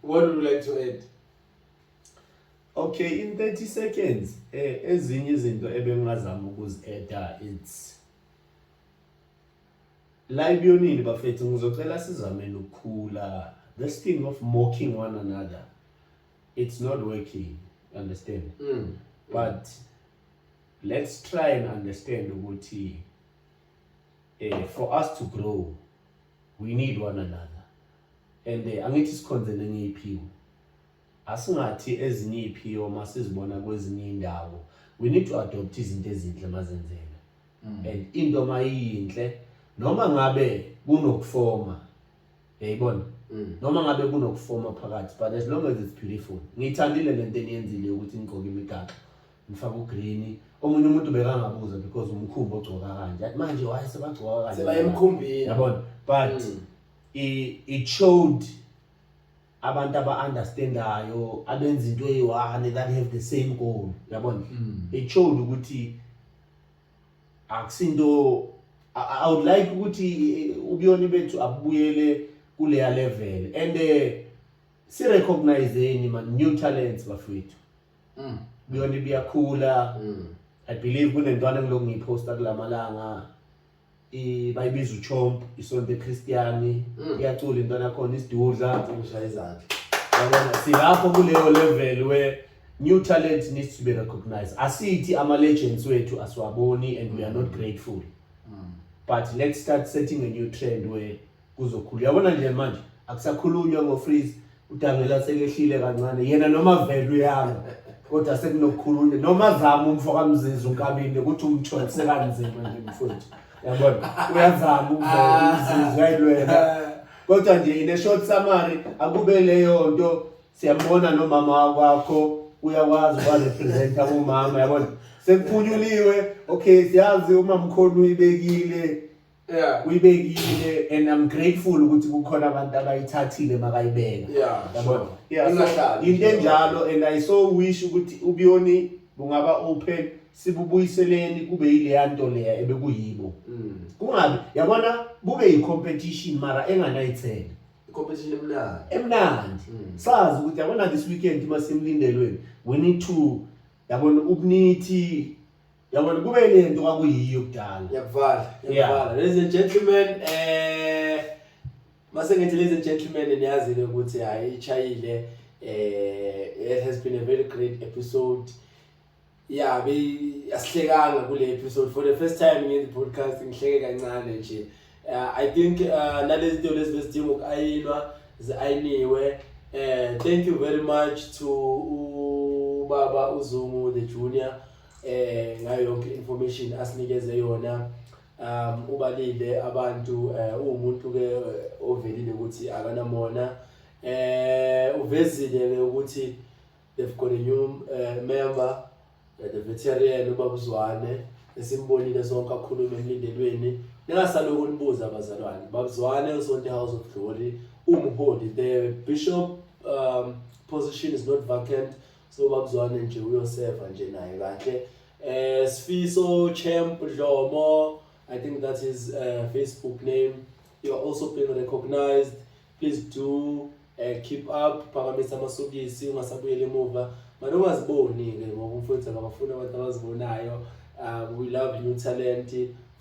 what would you like to add? Okay, in 30 seconds, ezinye izinto ebengazama ukuzi-add it's live yonini bafethu ngizocela sizame ukukhula. This thing of mocking one another, it's not working, understand? But let's try and understand ukuthi for us to grow, we need one another. And angithi sikhonze ngiyiphiwe. Asingathi ezinye iphiwo masizibona kwezinye indawo. We need to adopt izinto ezinhle mazenzela. And into mayinhle noma ngabe kunokufoma. Yayibona? Noma ngabe kunokufoma phakathi, but as long as it's beautiful. Ngithandile lento eniyenzile ukuthi ngigqoke imigaqo. Ngifaka ugreen. Omunye umuntu bekangabuza because umkhumbi ogcoka kanje. Athi manje why sebagcoka kanje? Sebayemkhumbini. Yabona? But it showed abantu aba-understandayo abenza into eyi-one that have the same goal. Yabona? It showed ukuthi akusinto. I would like ukuthi ubuyoni bethu abuyele kuleya level and si-recognize man new talents bafethu. Buyoni biyakhula. I believe kunentwana engiloko ngiyiposta kulamalanga bayibiza uChomp isonto eChristiani iyacula intwana yakhona isidudla Ngishaya izandla. yabona silapho kuleyo level where new talent needs to be recognized. Asithi ama legends wethu aswaboni and we are not grateful. But let's start setting a new trend where kuzokhulu. Yabona nje manje akusakhulunywa ngoFreeze uDangela sekehlile kancane yena noma value yami kodwa sekunokukhulunywa noma zama umfoka Mzizi unkabinde ukuthi umthole sekanzima nje mfowethu. Yabona uyazama ukuvela Mzizi uyayilwela kodwa nje in a short summary akube leyo nto siyambona nomama wakho uyakwazi ukwarepresenta umama. Yabona sekuphunyuliwe. Okay, siyazi uma mkhulu uyibekile. Uyibekile and I'm grateful ukuthi kukhona abantu abayithathile makayibeka. Yabona? So into enjalo and I so wish ukuthi ubuyoni bungaba open sibubuyiseleni kube yile yanto leya ebekuyibo. Kungabi yabona kube yi-competition mara enganayithela. Competition emnandi. Sazi ukuthi yabona this weekend masimlindelweni we need to yabona ubunithi yabona kube lento kwakuyiyo kudala. Yakuvala. Ladies and gentlemen, masengithi ladies and gentlemen niyazi ukuthi hayi ichayile. It has been a very great episode. Yeah, asihlekanga kule episode for the first time in the podcast ngihleke kancane nje. I think nalezi zinto lezi besidinga ukayinwa ayiniwe. Thank you very much to Baba Zungu the Junior ngayo yonke information asinikeze yona. Ubalile abantu umuntu ke ovelile ukuthi akanamona. Uvezile ke ukuthi they've got a new member, the veteran uBabuzwane esimbonile sonke akhuluma emlindelweni. Ningasaloku nibuza abazalwane. Babuzwane usonto House of Glory umholi. The bishop position is not vacant, so Babuzwane nje uyoserva nje naye kahle. Sfiso Champ Dlomo, I think that is Facebook name. You are also being recognized. Please do keep up. Phakamisa amasokisi ungasabuyela emuva. Manongaziboni ke ngoba umfowethu akafuna abantu abazibonayo. We love new talent.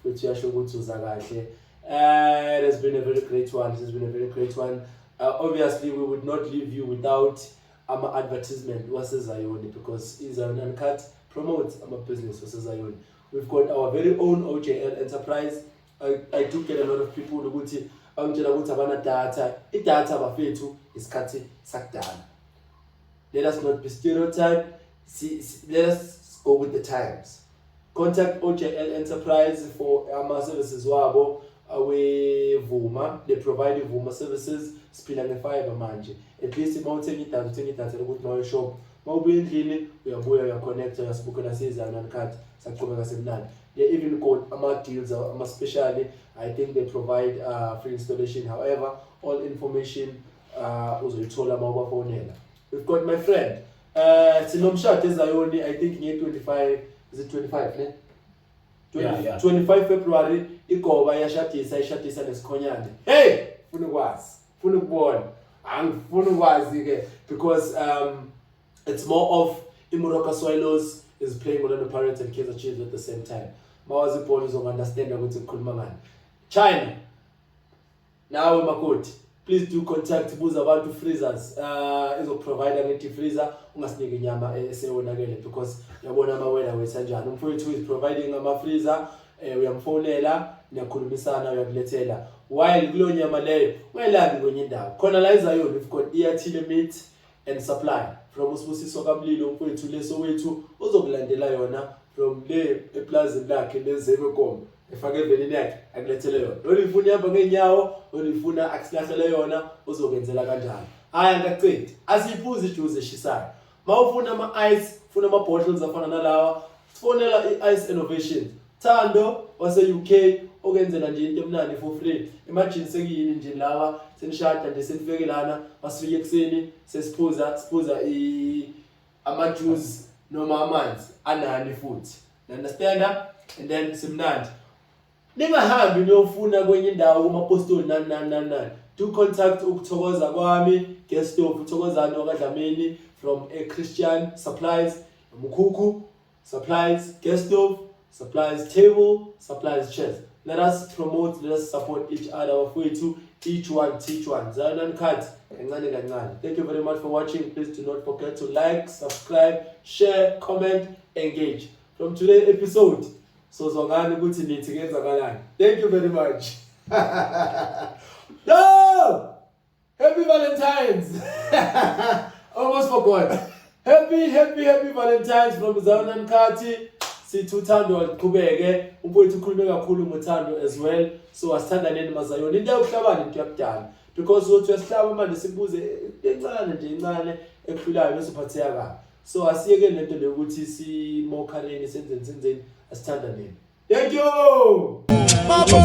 Futhi uyasho ukuthi uza kahle. It has been a very great one. It has been a very great one. Obviously we would not leave you without our advertisement waseZayoni because Zion Uncut promotes our business waseZayoni. We've got our very own OJL enterprise. I do get a lot of people ukuthi bangitshela ukuthi abana data. I-data bafethu isikhathi sakudala. Let us not be stereotyped. Let us go with the times. Contact OJL Enterprise for our services wabo Vuma. They provide Vuma services. Siphila nge-fiber manje. At least mawuthenga idatha ukuthi mayo shop. Mawubuya endlini uyabuya uyaconnecta uyasibuka naseZion Uncut saqhubeka semnandi. They even got ama-deals ama-specially. I think they provide free installation. However, all information uzoyithola mawubafonela. We've got my friend. Sinomshado ezayoni, I think nge 25, is it 25, ne? 25 February, igoba yashadisa nesikhonyane. Hey! Funa ukubona. Angifuna ukwazi ke because it's more of Imoroka Swallows is playing Orlando Pirates and Kaizer Chiefs at the same time. Mawazi Paul is understand ukuthi ukukhuluma ngani. China. Nawe makoti. Please do contact buza abantu freezers. Izoprovider ngethi freezer ungasinike inyama eseyonakele because yabona amawela wesanjani. Umfowethu is providing ama freezer. Uyamfonela niyakhulumisana uyakulethela. While kulo nyama leyo ungayilambi kwenye indawo. Khona la izayona we've got Iyathile meat and supply from usibusiso kaMlilo umfowethu leso wethu uzokulandela yona from le eplazini lakhe lezebekomo efake evenini yakhe akulethele yona. Olifuna ihamba ngeenyawo, olifuna akusilahlele yona uzokwenzela kanjani. Haya ngaqedi. Asiphuze ijuice eshisayo. Mawufuna ama-ice, ufuna ama-bottles afana nalawa, fonela i-Ice Innovation. Thando wase UK okwenzela nje into emnandi for free. Imagine sekuyini nje lawa senishada nje senifeke lana masifike ekseni sesiphuza ama-juice noma amanzi anani futhi. Understand? And then simnandi. Ningahambi niyofuna kwenye indawo kumapostoli nani. Do contact ukuthokoza kwami, guest stove uthokozane wakadlamini from a Christian supplies, Mukuku supplies, guest stove supplies, table supplies, chairs. Let us promote, let us support each other each one teach one. Uncut. Thank you very much for watching. Please do not forget to like, subscribe, share, comment, engage. From today's episode, so zongani ukuthi nithi kenzakalani. Thank you very much. No! Happy Valentine's! Almost forgot. Happy Valentine's from Uncut. Sithuthando liqhubeke, umfowethu ukhulume kakhulu ngothando as well. So asithandaneni mazayona. Into yokuhlabana into yakudala. Because uthi uyasihlaba manje sibuze encane ekhulayo bese uphatheka kabi. So asiyeke lento leyo ukuthi simokhaleni senzeni asithandaneni. Thank you. Babo.